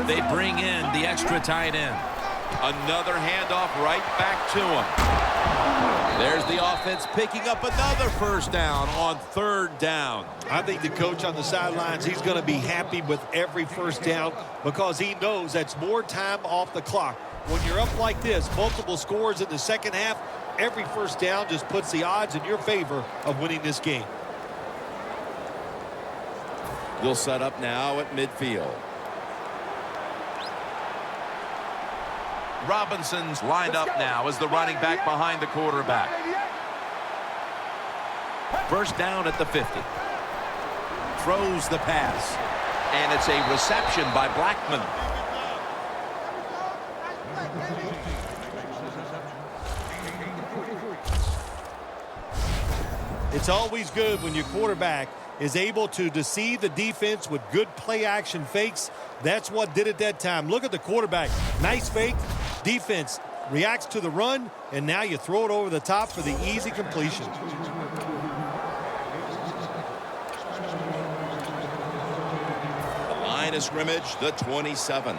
They bring in the extra tight end. Another handoff right back to him. There's the offense picking up another first down on third down. I think the coach on the sidelines, he's going to be happy with every first down because he knows that's more time off the clock. When you're up like this, multiple scores in the second half, every first down just puts the odds in your favor of winning this game. They'll set up now at midfield. Robinson's lined up now as the running back behind the quarterback. First down at the 50. Throws the pass. And it's a reception by Blackman. It's always good when your quarterback is able to deceive the defense with good play-action fakes. That's what did it that time. Look at the quarterback. Nice fake. Defense reacts to the run, and now you throw it over the top for the easy completion. The line of scrimmage, the 27.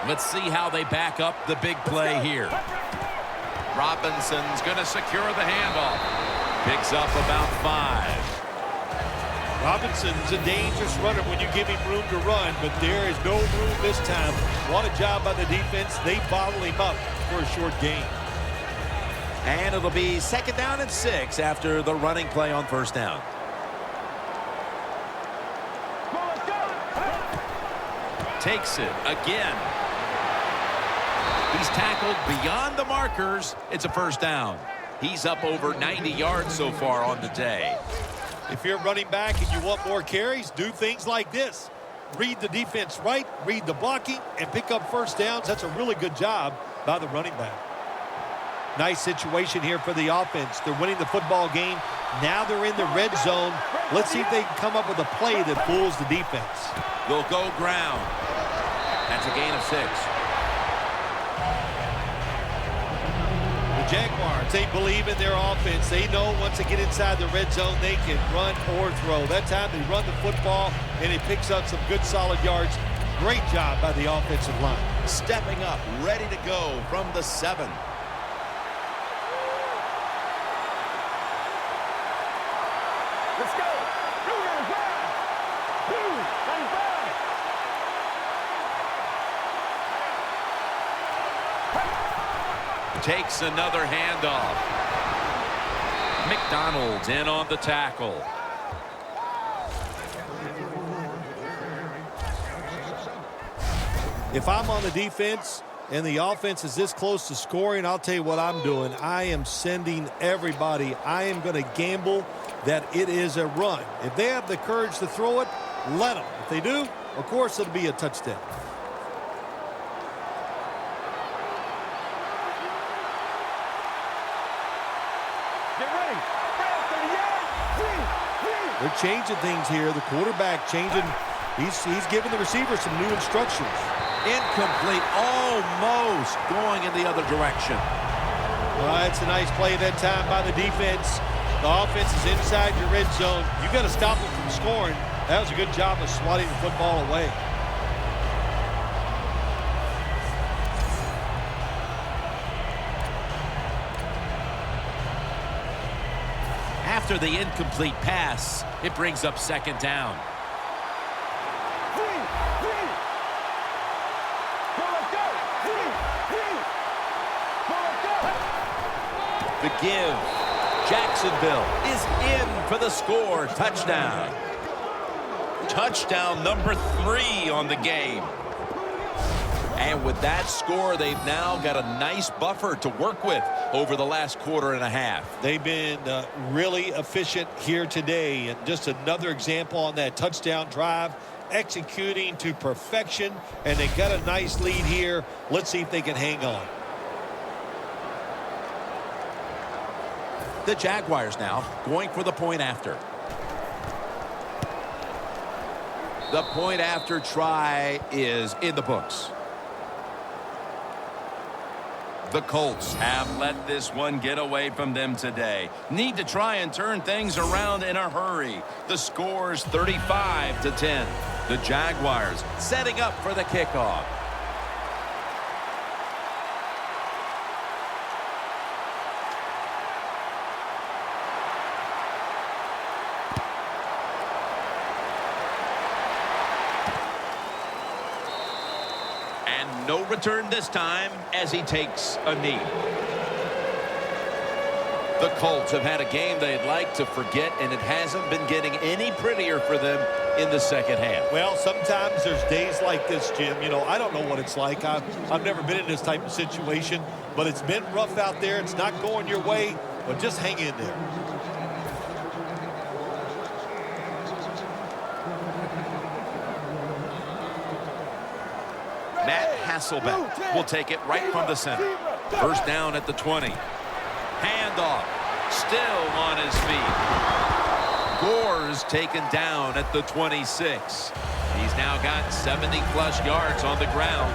Let's see how they back up the big play here. Robinson's going to secure the handoff. Picks up about 5. Robinson's a dangerous runner when you give him room to run, but there is no room this time. What a job by the defense. They bottle him up for a short gain. And it'll be second down and 6 after the running play on first down. Takes it again. He's tackled beyond the markers. It's a first down. He's up over 90 yards so far on the day. If you're running back and you want more carries, do things like this. Read the defense right, read the blocking, and pick up first downs. That's a really good job by the running back. Nice situation here for the offense. They're winning the football game. Now they're in the red zone. Let's see if they can come up with a play that fools the defense. They'll go ground. That's a gain of 6. The Jaguars, they believe in their offense. They know once they get inside the red zone, they can run or throw. That time they run the football, and it picks up some good solid yards. Great job by the offensive line. stepping up, ready to go from the 7. Let's go. 2-95. Takes another handoff. McDonald's in on the tackle. If I'm on the defense and the offense is this close to scoring, I'll tell you what I'm doing. I am sending everybody. I am going to gamble that it is a run. If they have the courage to throw it, let them. If they do, of course, it'll be a touchdown. Get ready. They're changing things here. The quarterback changing. He's giving the receiver some new instructions. Incomplete, almost going in the other direction. Well, it's a nice play that time by the defense. The offense is inside your red zone. You got to stop them from scoring. That was a good job of swatting the football away. After the incomplete pass, it brings up 2nd down. The give. Jacksonville is in for the score. Touchdown. Touchdown number 3 on the game. And with that score, they've now got a nice buffer to work with over the last quarter and a half. They've been really efficient here today. And just another example on that touchdown drive, executing to perfection. And they got a nice lead here. Let's see if they can hang on. The Jaguars now going for the point after. The point after try is in the books. The Colts have let this one get away from them today. Need to try and turn things around in a hurry. The score's 35-10. The Jaguars setting up for the kickoff. No return this time as he takes a knee. The Colts have had a game they'd like to forget, and it hasn't been getting any prettier for them in the second half. Well, sometimes there's days like this, Jim. You know, I don't know what it's like. I've never been in this type of situation, but it's been rough out there. It's not going your way, but just hang in there. Hasselbeck will take it right from the center. First down at the 20. Handoff. Still on his feet. Gore's taken down at the 26. He's now got 70-plus yards on the ground.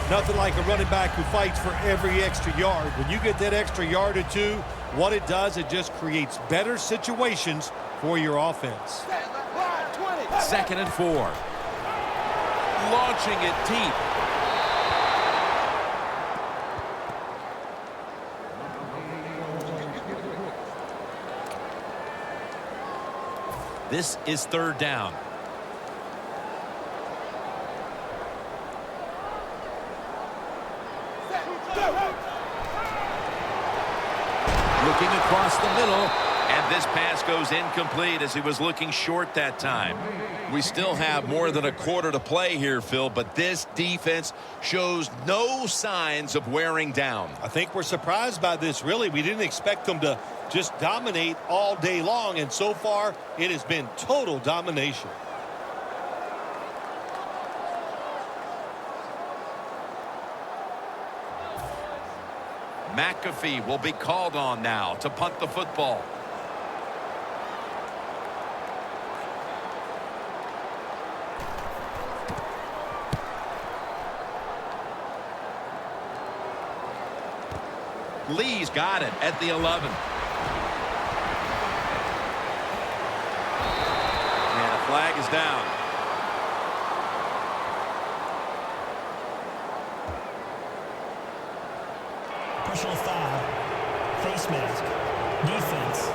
Nothing like a running back who fights for every extra yard. When you get that extra yard or two, what it does, it just creates better situations for your offense. 2nd and 4. Launching it deep. This is 3rd down. Looking across the middle. And this pass goes incomplete as he was looking short that time. We still have more than a quarter to play here, Phil, but this defense shows no signs of wearing down. I think we're surprised by this, really. We didn't expect them to just dominate all day long, and so far it has been total domination. McAfee will be called on now to punt the football. Lee's got it at the 11. And a flag is down. Personal foul. Face mask. Defense.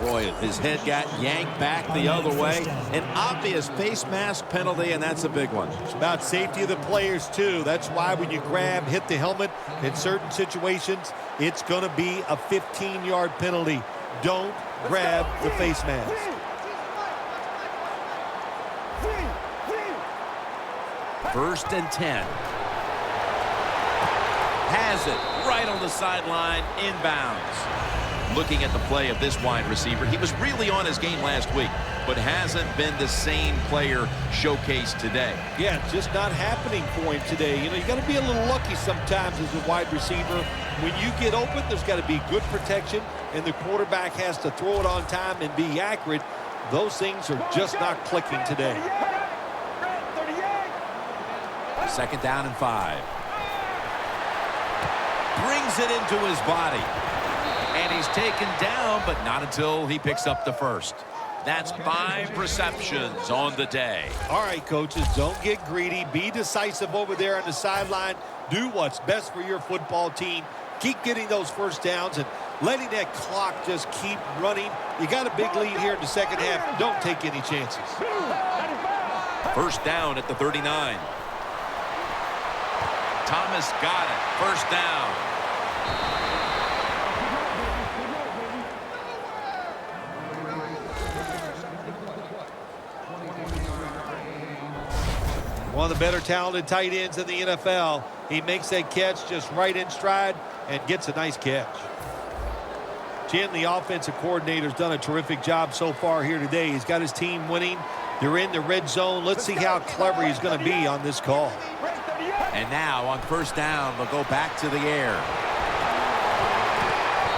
Boy, his head got yanked back the other way. An obvious face mask penalty, and that's a big one. It's about safety of the players, too. That's why when you grab, hit the helmet in certain situations, it's going to be a 15-yard penalty. Don't grab the face mask. First and 10. Has it right on the sideline, inbounds. Looking at the play of this wide receiver, he was really on his game last week, but hasn't been the same player showcased today. Yeah, it's just not happening for him today. You know, you got to be a little lucky sometimes as a wide receiver. When you get open, there's got to be good protection, and the quarterback has to throw it on time and be accurate. Those things are just not clicking today. Second down and 5. Brings it into his body. And he's taken down, but not until he picks up the first. That's 5 receptions on the day. All right, coaches, don't get greedy. Be decisive over there on the sideline. Do what's best for your football team. Keep getting those first downs and letting that clock just keep running. You got a big lead here in the second half. Don't take any chances. First down at the 39. Thomas got it. First down. One of the better talented tight ends in the NFL. He makes that catch just right in stride and gets a nice catch. Jim, the offensive coordinator's done a terrific job so far here today. He's got his team winning. They're in the red zone. Let's see how clever he's going to be on this call. And now on first down, they'll go back to the air.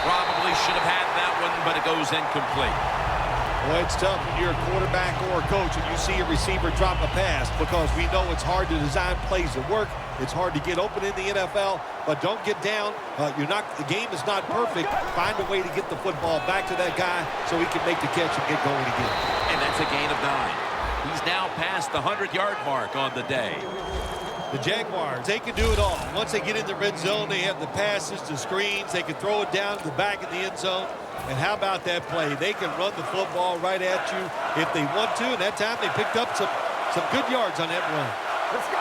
Probably should have had that one, but it goes incomplete. Well, it's tough when you're a quarterback or a coach and you see a receiver drop a pass because we know it's hard to design plays that work. It's hard to get open in the NFL, but don't get down. The game is not perfect. Find a way to get the football back to that guy so he can make the catch and get going again. And that's a gain of 9. He's now past the 100-yard mark on the day. The Jaguars, they can do it all. Once they get in the red zone, they have the passes, the screens. They can throw it down to the back of the end zone. And how about that play? They can run the football right at you if they want to. And that time they picked up some good yards on that run. Let's go.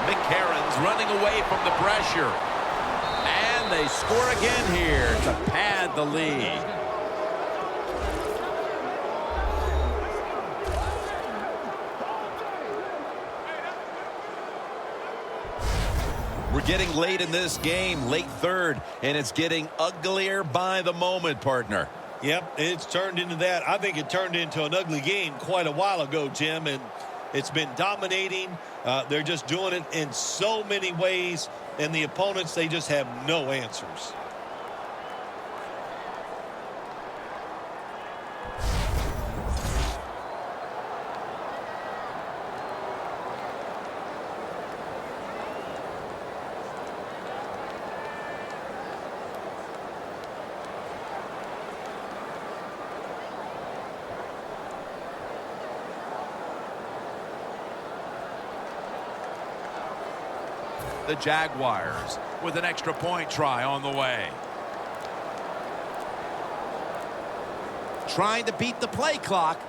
McCarron's running away from the pressure. And they score again here to pad the lead. We're getting late in this game, late third, and it's getting uglier by the moment, partner. Yep, it's turned into that. I think it turned into an ugly game quite a while ago, Jim, and it's been dominating. They're just doing it in so many ways, and the opponents, they just have no answers. The Jaguars with an extra point try on the way. Trying to beat the play clock.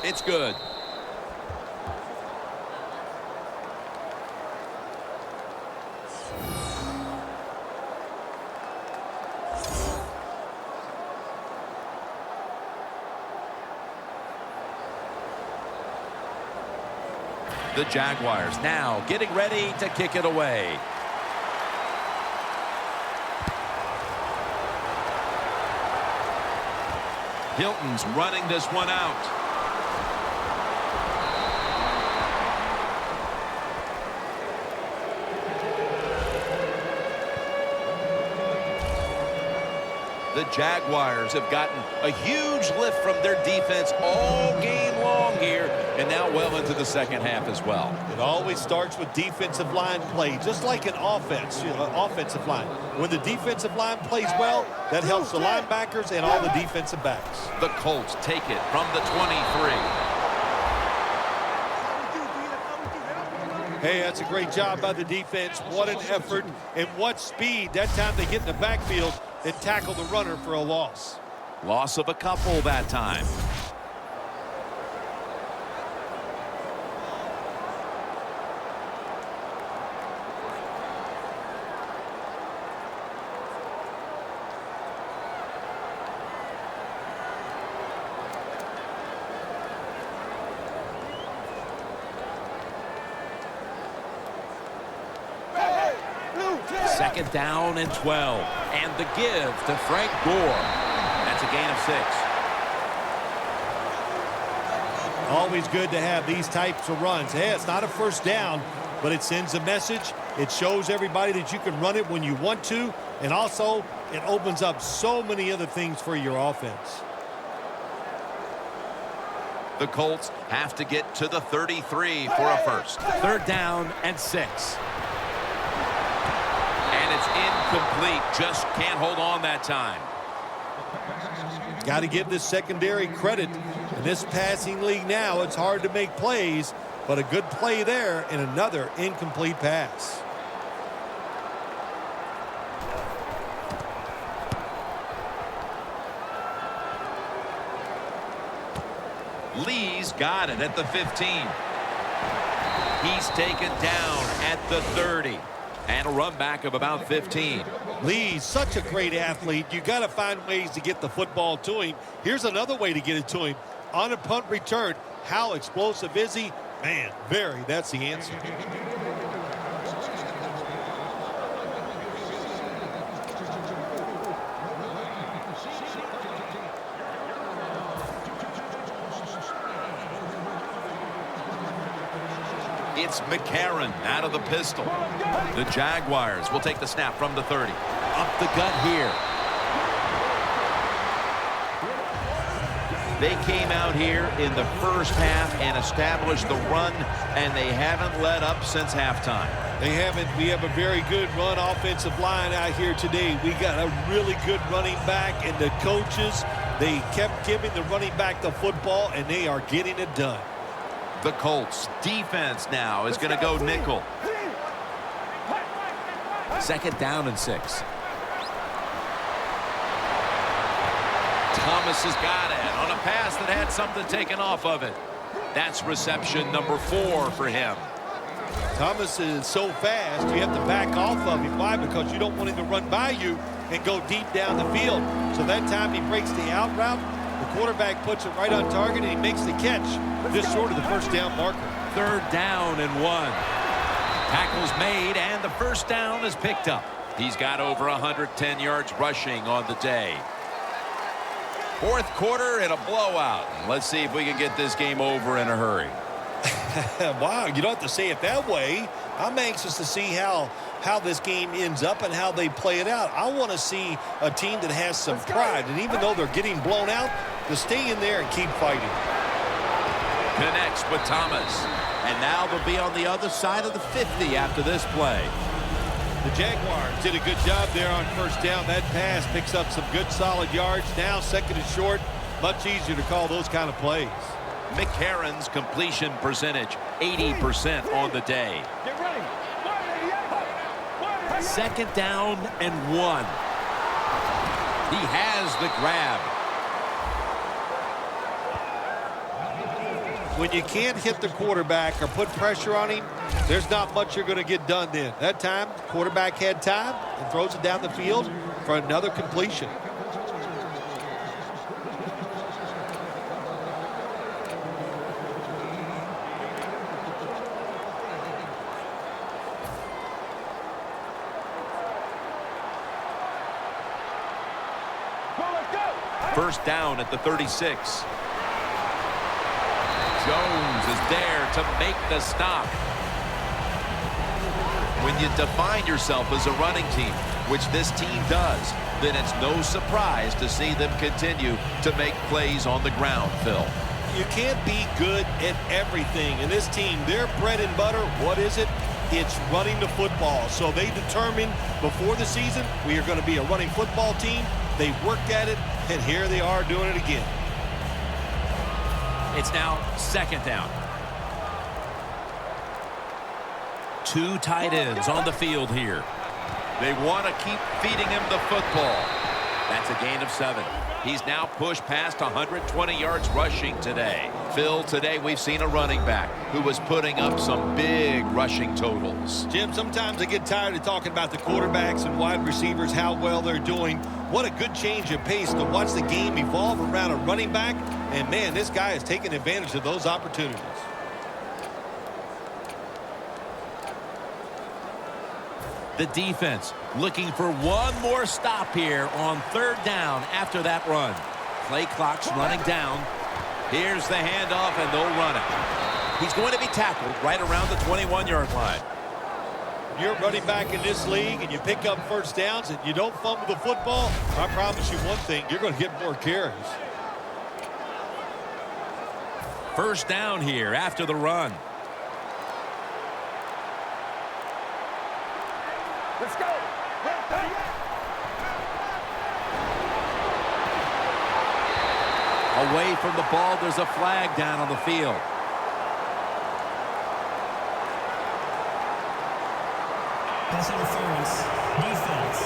It's good. The Jaguars now getting ready to kick it away. Hilton's running this one out. The Jaguars have gotten a huge lift from their defense all game long here, and now well into the second half as well. It always starts with defensive line play, just like an offense, offensive line. When the defensive line plays well, that helps the linebackers and all the defensive backs. The Colts take it from the 23. Hey, that's a great job by the defense. What an effort and what speed. That time they get in the backfield and tackle the runner for a loss. Loss of a couple that time. Second down and 12. And the give to Frank Gore. That's a gain of 6. Always good to have these types of runs. Hey, it's not a first down, but it sends a message. It shows everybody that you can run it when you want to. And also, it opens up so many other things for your offense. The Colts have to get to the 33 for a first. Third down and 6. And it's incomplete. Just can't hold on that time. Got to give this secondary credit. In this passing league now, it's hard to make plays, but a good play there and another incomplete pass. Lee's got it at the 15. He's taken down at the 30. And a run back of about 15. Lee's such a great athlete. You got to find ways to get the football to him. Here's another way to get it to him. On a punt return, how explosive is he? Man, very. That's the answer. It's McCarron out of the pistol. The Jaguars will take the snap from the 30. Up the gut here. They came out here in the first half and established the run, and they haven't let up since halftime. They haven't. We have a very good run offensive line out here today. We got a really good running back, and the coaches, they kept giving the running back the football, and they are getting it done. The Colts defense now is going to go nickel. Second down and 6. Thomas has got it on a pass that had something taken off of it. That's reception number 4 for him. Thomas is so fast, you have to back off of him. Why? Because you don't want him to run by you and go deep down the field. So that time he breaks the out route, the quarterback puts it right on target, and he makes the catch just short of the first down marker. Third down and 1. Tackle's made, and the first down is picked up. He's got over 110 yards rushing on the day. Fourth quarter and a blowout. Let's see if we can get this game over in a hurry. Wow, you don't have to say it that way. I'm anxious to see how this game ends up and how they play it out. I want to see a team that has some pride, and even though they're getting blown out, to stay in there and keep fighting. Connects with Thomas. And now they'll be on the other side of the 50 after this play. The Jaguars did a good job there on first down. That pass picks up some good solid yards. Now second and short, much easier to call those kind of plays. McCarron's completion percentage, 80% on the day. Get ready. Second down and 1. He has the grab. When you can't hit the quarterback or put pressure on him, there's not much you're going to get done then. That time, quarterback had time and throws it down the field for another completion. First down at the 36. Jones is there to make the stop. When you define yourself as a running team, which this team does, then it's no surprise to see them continue to make plays on the ground, Phil. You can't be good at everything. And this team, their bread and butter, what is it? It's running the football. So they determined before the season we are going to be a running football team. They worked at it, and here they are doing it again. It's now second down. Two tight ends on the field here. They want to keep feeding him the football. That's a gain of 7. He's now pushed past 120 yards rushing today. Phil, today we've seen a running back who was putting up some big rushing totals. Jim, sometimes I get tired of talking about the quarterbacks and wide receivers, how well they're doing. What a good change of pace to watch the game evolve around a running back. And, man, this guy is taking advantage of those opportunities. The defense looking for one more stop here on third down after that run. Play clock's running down. Here's the handoff, and they'll run it. He's going to be tackled right around the 21-yard line. You're running back in this league, and you pick up first downs, and you don't fumble the football. I promise you one thing, you're going to get more carries. First down here after the run. Let's go. Away from the ball, there's a flag down on the field. Pass interference. Defense.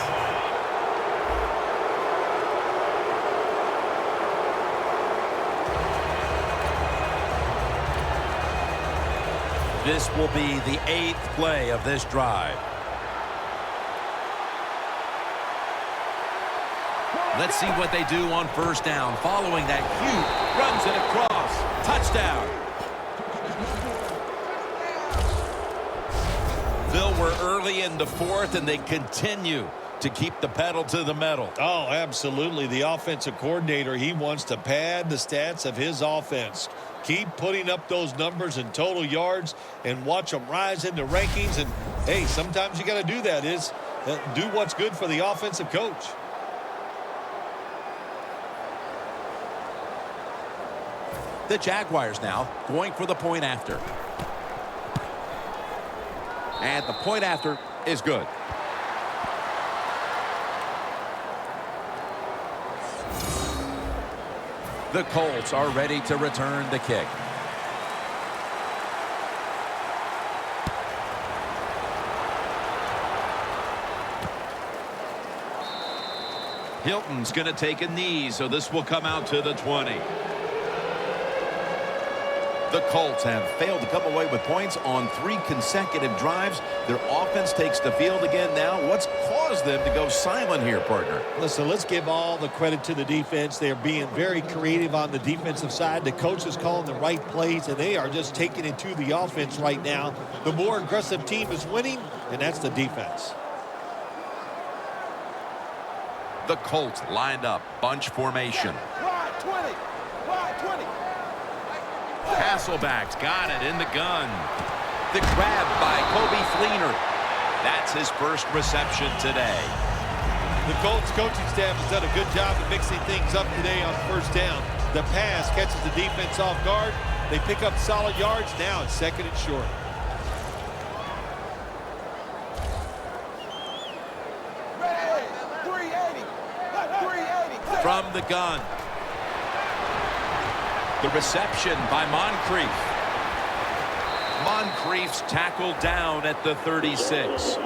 This will be the 8th play of this drive. Let's see what they do on first down. Following that, Hugh runs it across. Touchdown. Phil, we're early in the fourth, and they continue to keep the pedal to the metal. Oh, absolutely. The offensive coordinator, he wants to pad the stats of his offense. Keep putting up those numbers in total yards and watch them rise in the rankings. And, hey, sometimes you got to do that is do what's good for the offensive coach. The Jaguars now going for the point after. And the point after is good. The Colts are ready to return the kick. Hilton's going to take a knee, so this will come out to the 20. The Colts have failed to come away with points on 3 consecutive drives. Their offense takes the field again now. What's caused them to go silent here, partner? Listen, let's give all the credit to the defense. They're being very creative on the defensive side. The coach is calling the right plays, and they are just taking it to the offense right now. The more aggressive team is winning, and that's the defense. The Colts lined up, bunch formation. Wide 20. Wide 20. Hasselback's got it in the gun. The grab by Kobe Fleener. That's his first reception today. The Colts coaching staff has done a good job of mixing things up today on first down. The pass catches the defense off guard. They pick up solid yards. Now it's second and short. Ready. 380. 380. From the gun. The reception by Moncrief. Moncrief's tackled down at the 36.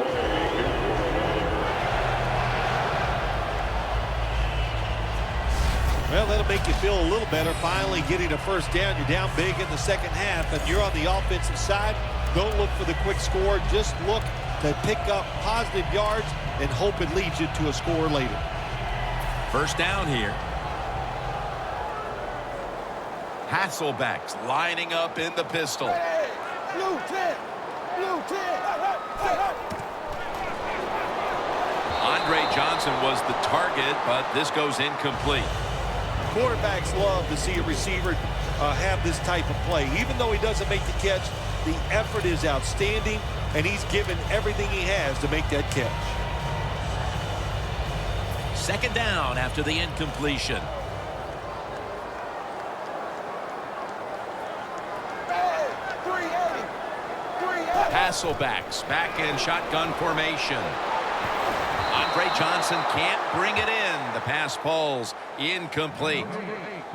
Well, that'll make you feel a little better. Finally getting a first down. You're down big in the second half, and you're on the offensive side. Don't look for the quick score. Just look to pick up positive yards and hope it leads you to a score later. First down here. Hasselback's lining up in the pistol. Hey, blue 10. Blue 10. Andre Johnson was the target, but this goes incomplete. Quarterbacks love to see a receiver have this type of play. Even though he doesn't make the catch, the effort is outstanding. and he's given everything he has to make that catch. Second down after the incompletion. Hasselbacks back in shotgun formation. Andre Johnson can't bring it in. The pass falls incomplete.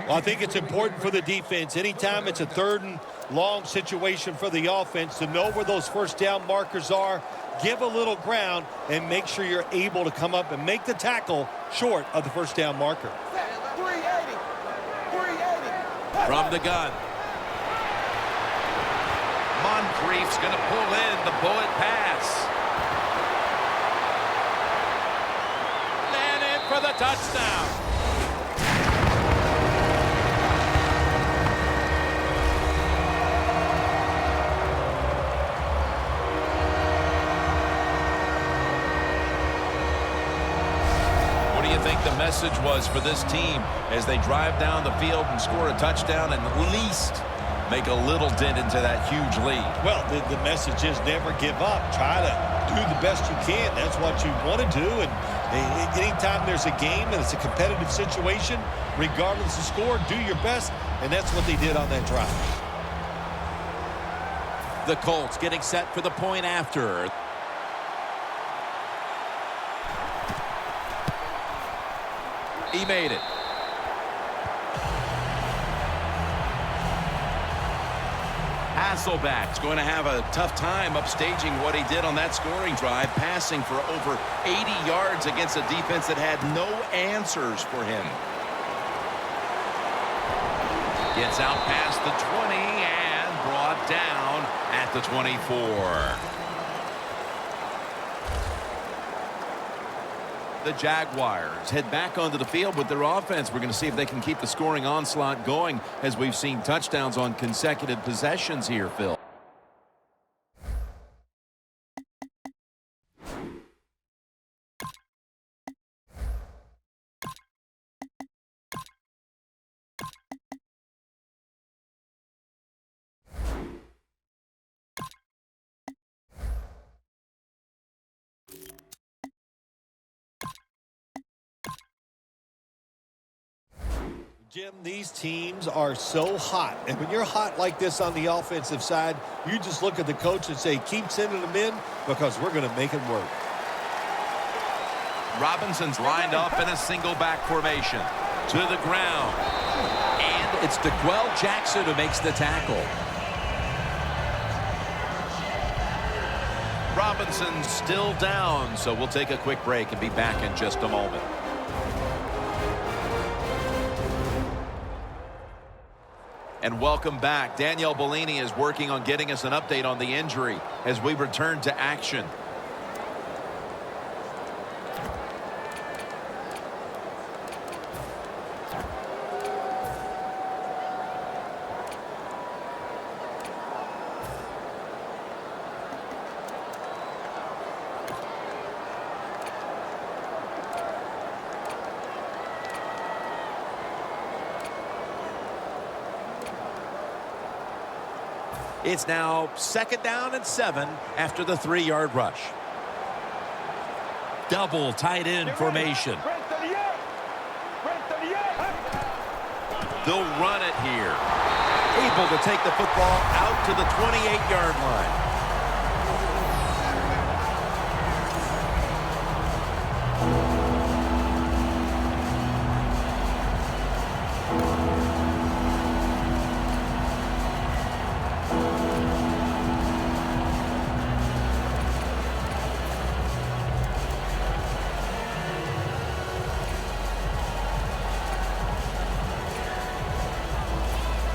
Well, I think it's important for the defense. Anytime it's a third and long situation for the offense to know where those first down markers are, give a little ground, and make sure you're able to come up and make the tackle short of the first down marker. 380. From the gun. Moncrief's going to pull in the bullet pass. And in for the touchdown. What do you think the message was for this team as they drive down the field and score a touchdown and at least make a little dent into that huge lead? Well, the message is never give up. Try to do the best you can. That's what you want to do. And anytime there's a game and it's a competitive situation, regardless of score, do your best. And that's what they did on that drive. The Colts getting set for the point after. He made it. Hasselback's going to have a tough time upstaging what he did on that scoring drive, passing for over 80 yards against a defense that had no answers for him. Gets out past the 20 and brought down at the 24. The Jaguars head back onto the field with their offense. We're going to see if they can keep the scoring onslaught going as we've seen touchdowns on consecutive possessions here, Phil. Jim, these teams are so hot. And when you're hot like this on the offensive side, you just look at the coach and say, keep sending them in because we're going to make it work. Robinson's lined up in a single back formation. To the ground. And it's DeQuell Jackson who makes the tackle. Robinson's still down, so we'll take a quick break and be back in just a moment. And welcome back. Danielle Bellini is working on getting us an update on the injury as we return to action. It's now 2nd down and 7 after the 3-yard rush. Double tight end formation. They'll run it here. Able to take the football out to the 28-yard line.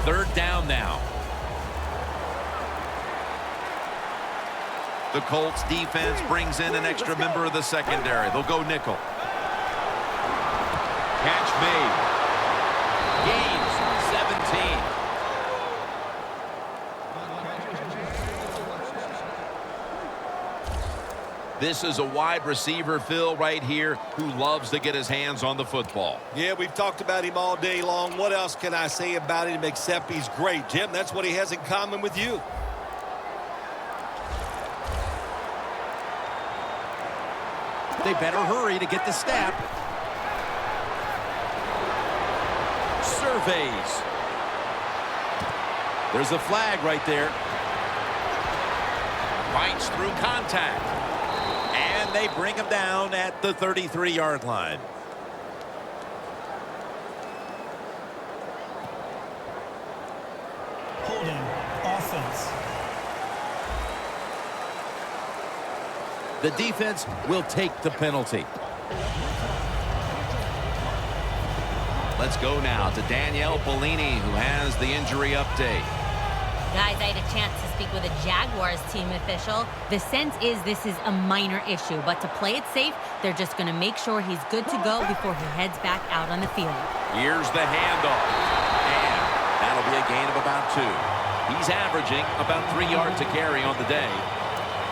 Third down now. The Colts defense brings in an extra member of the secondary. They'll go nickel. Catch made. Gains 17. This is a wide receiver, Phil, right here, who loves to get his hands on the football. Yeah, we've talked about him all day long. What else can I say about him except he's great? Jim, that's what he has in common with you. They better hurry to get the snap. Surveys. There's a flag right there. Fights through contact. And they bring him down at the 33-yard line. Holding. Offense. The defense will take the penalty. Let's go now to Danielle Bellini, who has the injury update. Guys, I had a chance to speak with a Jaguars team official. The sense is this is a minor issue, but to play it safe, they're just going to make sure he's good to go before he heads back out on the field. Here's the handoff. And that'll be a gain of about 2. He's averaging about 3 yards to carry on the day.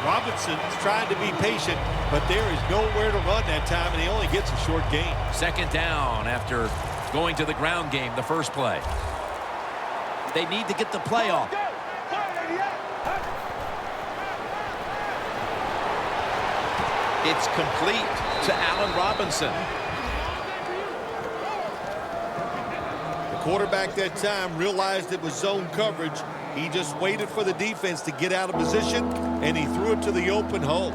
Robinson's trying to be patient, but there is nowhere to run that time, and he only gets a short gain. Second down after going to the ground game the first play. They need to get the play off. It's complete to Allen Robinson. The quarterback that time realized it was zone coverage. He just waited for the defense to get out of position, and he threw it to the open hole.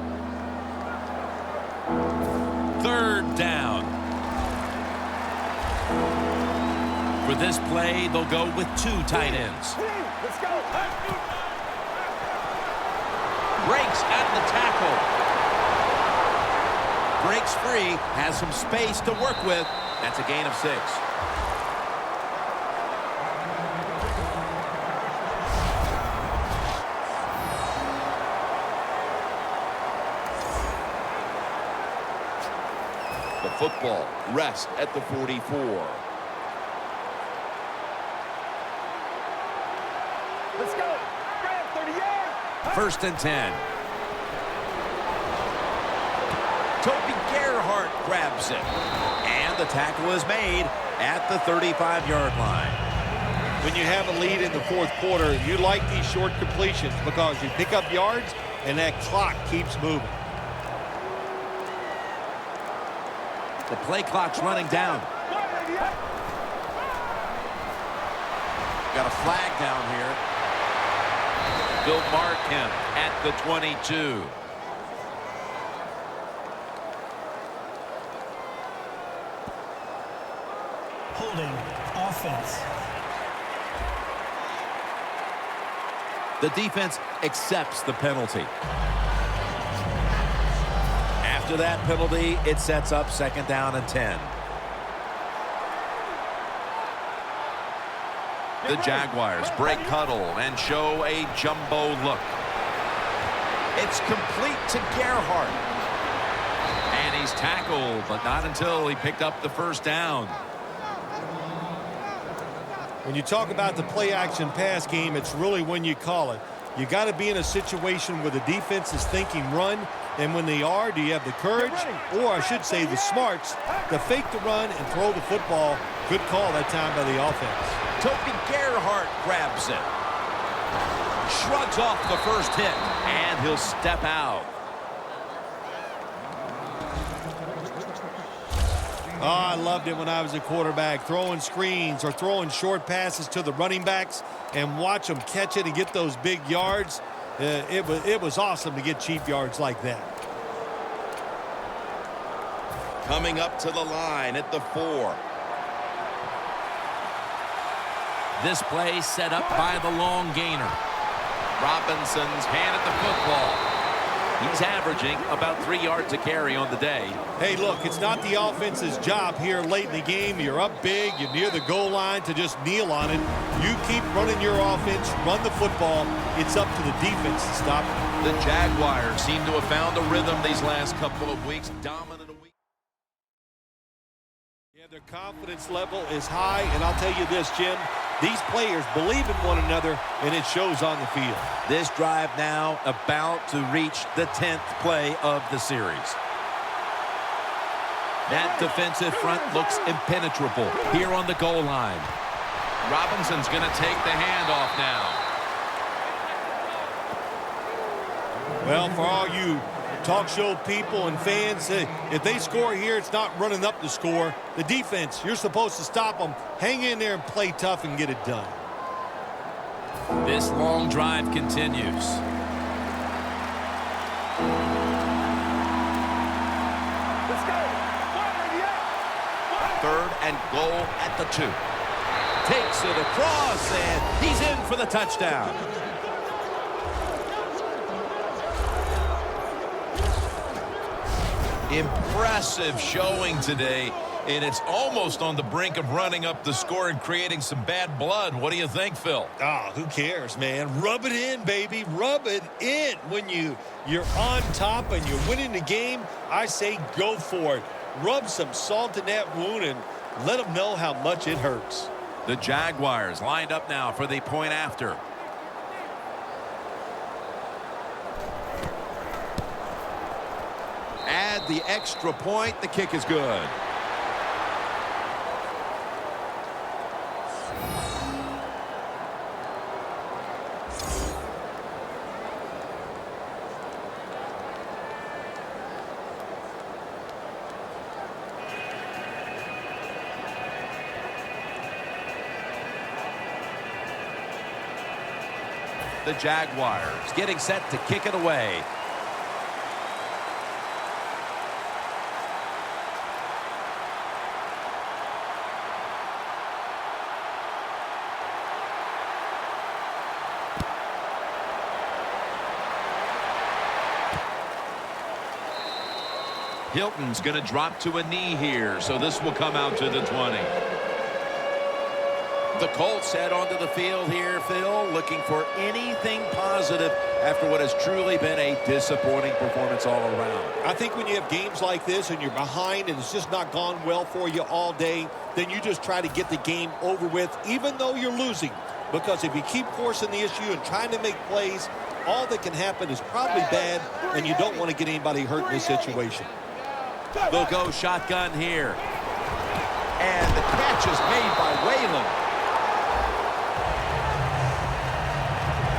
Third down. For this play, they'll go with 2 tight ends. Let's go. Breaks at the tackle. Breaks free, has some space to work with. That's a gain of 6. The football rests at the 44. Let's go. Grab 30 yards. First and 10. Toby Gerhardt grabs it. And the tackle is made at the 35-yard line. When you have a lead in the fourth quarter, you like these short completions because you pick up yards and that clock keeps moving. The play clock's running down. Got a flag down here. They'll mark him at the 22. Holding. Offense. The defense accepts the penalty. After that penalty, it sets up second down and 10. The Jaguars break huddle and show a jumbo look. It's complete to Gerhardt. And he's tackled, but not until he picked up the first down. When you talk about the play-action pass game, it's really when you call it. You got to be in a situation where the defense is thinking run, and when they are, do you have the courage, or I should say the smarts, to fake the run and throw the football? Good call that time by the offense. Toby Gerhardt grabs it. Shrugs off the first hit, And he'll step out. Oh, I loved it when I was a quarterback, throwing screens or throwing short passes to the running backs and watch them catch it and get those big yards. It was awesome to get cheap yards like that. Coming up to the line at the 4. this play set up by the long gainer. Robinson's handed the football. He's averaging about 3 yards a carry on the day. Hey, look, it's not the offense's job here late in the game. You're up big, you're near the goal line to just kneel on it. You keep running your offense, run the football. It's up to the defense to stop it. The Jaguars seem to have found a rhythm these last couple of weeks. Dominant a week. Yeah, their confidence level is high, and I'll tell you this, Jim. These players believe in one another, and it shows on the field. This drive now about to reach the 10th play of the series. That defensive front looks impenetrable here on the goal line. Robinson's going to take the handoff now. Well, for all you talk show people and fans, if they score here, it's not running up the score. The defense, you're supposed to stop them. Hang in there and play tough and get it done. This long drive continues. Let's go. 3rd and goal at the 2. Takes it across, and he's in for the touchdown. Impressive showing today, and it's almost on the brink of running up the score and creating some bad blood. What do you think, Phil? Who cares, man? Rub it in, baby. Rub it in. When you're on top and you're winning the game, I say go for it. Rub some salt in that wound and let them know how much it hurts. The Jaguars lined up now for the point after. Add the extra point. The kick is good. The Jaguars getting set to kick it away. Hilton's going to drop to a knee here, so this will come out to the 20. The Colts head onto the field here, Phil, looking for anything positive after what has truly been a disappointing performance all around. I think when you have games like this and you're behind and it's just not gone well for you all day, then you just try to get the game over with, even though you're losing. Because if you keep forcing the issue and trying to make plays, all that can happen is probably bad, and you don't want to get anybody hurt in this situation. They'll go shotgun here. And the catch is made by Whalen.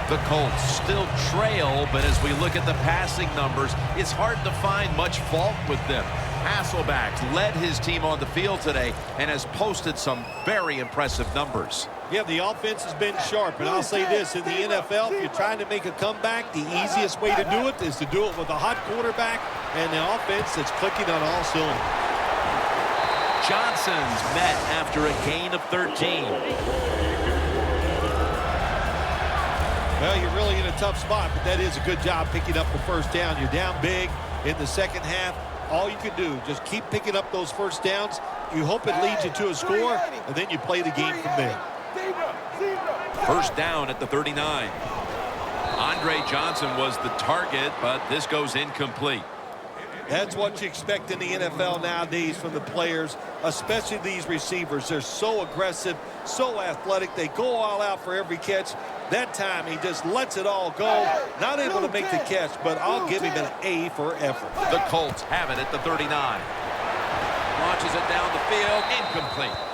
The Colts still trail, but as we look at the passing numbers, it's hard to find much fault with them. Hasselbeck led his team on the field today and has posted some very impressive numbers. Yeah, the offense has been sharp, and I'll say this, in the NFL, if you're trying to make a comeback, the easiest way to do it is to do it with a hot quarterback and an offense that's clicking on all cylinders. Johnson's met after a gain of 13. Well, you're really in a tough spot, but that is a good job picking up the first down. You're down big in the second half. All you can do, just keep picking up those first downs. You hope it leads you to a score, and then you play the game from there. First down at the 39. Andre Johnson was the target, but this goes incomplete. That's what you expect in the NFL nowadays from the players, especially these receivers. They're so aggressive, so athletic. They go all out for every catch. That time, he just lets it all go. Not able to make the catch, but I'll give him an A for effort. The Colts have it at the 39. Launches it down the field. Incomplete.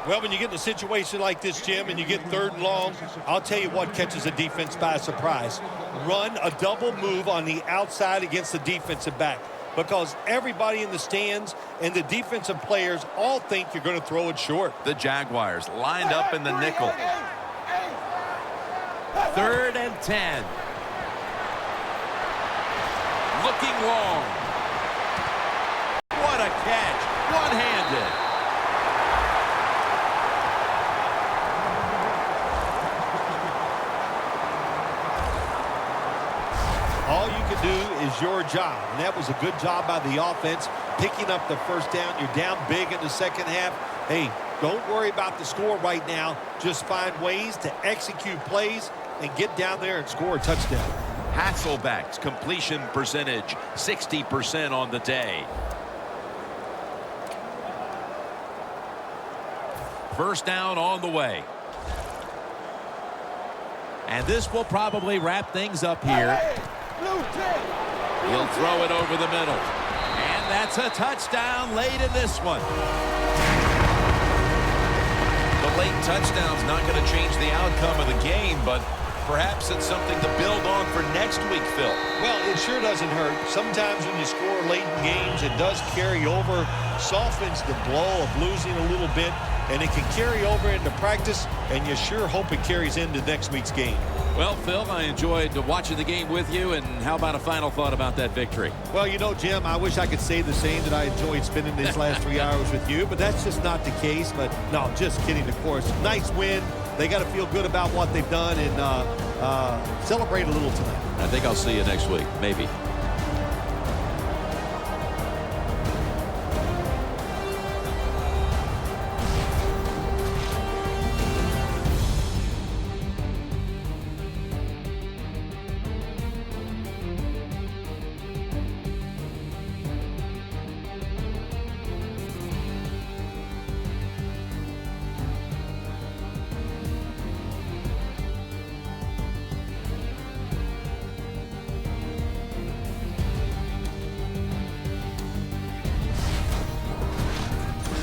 Well, when you get in a situation like this, Jim, and you get 3rd and long, I'll tell you what catches a defense by surprise. Run a double move on the outside against the defensive back, because everybody in the stands and the defensive players all think you're going to throw it short. The Jaguars lined up in the nickel. 3rd and 10. Looking long. What a catch. One-handed. All you can do is your job, and that was a good job by the offense, picking up the first down. You're down big in the second half. Hey, don't worry about the score right now. Just find ways to execute plays and get down there and score a touchdown. Hasselbeck's completion percentage, 60% on the day. First down on the way. And this will probably wrap things up here. He'll throw it over the middle. And that's a touchdown late in this one. The late touchdown's not going to change the outcome of the game, but Perhaps it's something to build on for next week, Phil. Well, it sure doesn't hurt. Sometimes when you score late in games, it does carry over, softens the blow of losing a little bit, and it can carry over into practice, and you sure hope it carries into next week's game. Well, Phil, I enjoyed watching the game with you, and how about a final thought about that victory? Well, you know, Jim, I wish I could say the same, that I enjoyed spending these last 3 hours with you, but that's just not the case. But no, just kidding, of course. Nice win. They got to feel good about what they've done and celebrate a little tonight. I think I'll see you next week, maybe.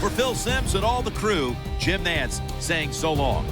For Phil Simms and all the crew, Jim Nantz saying so long.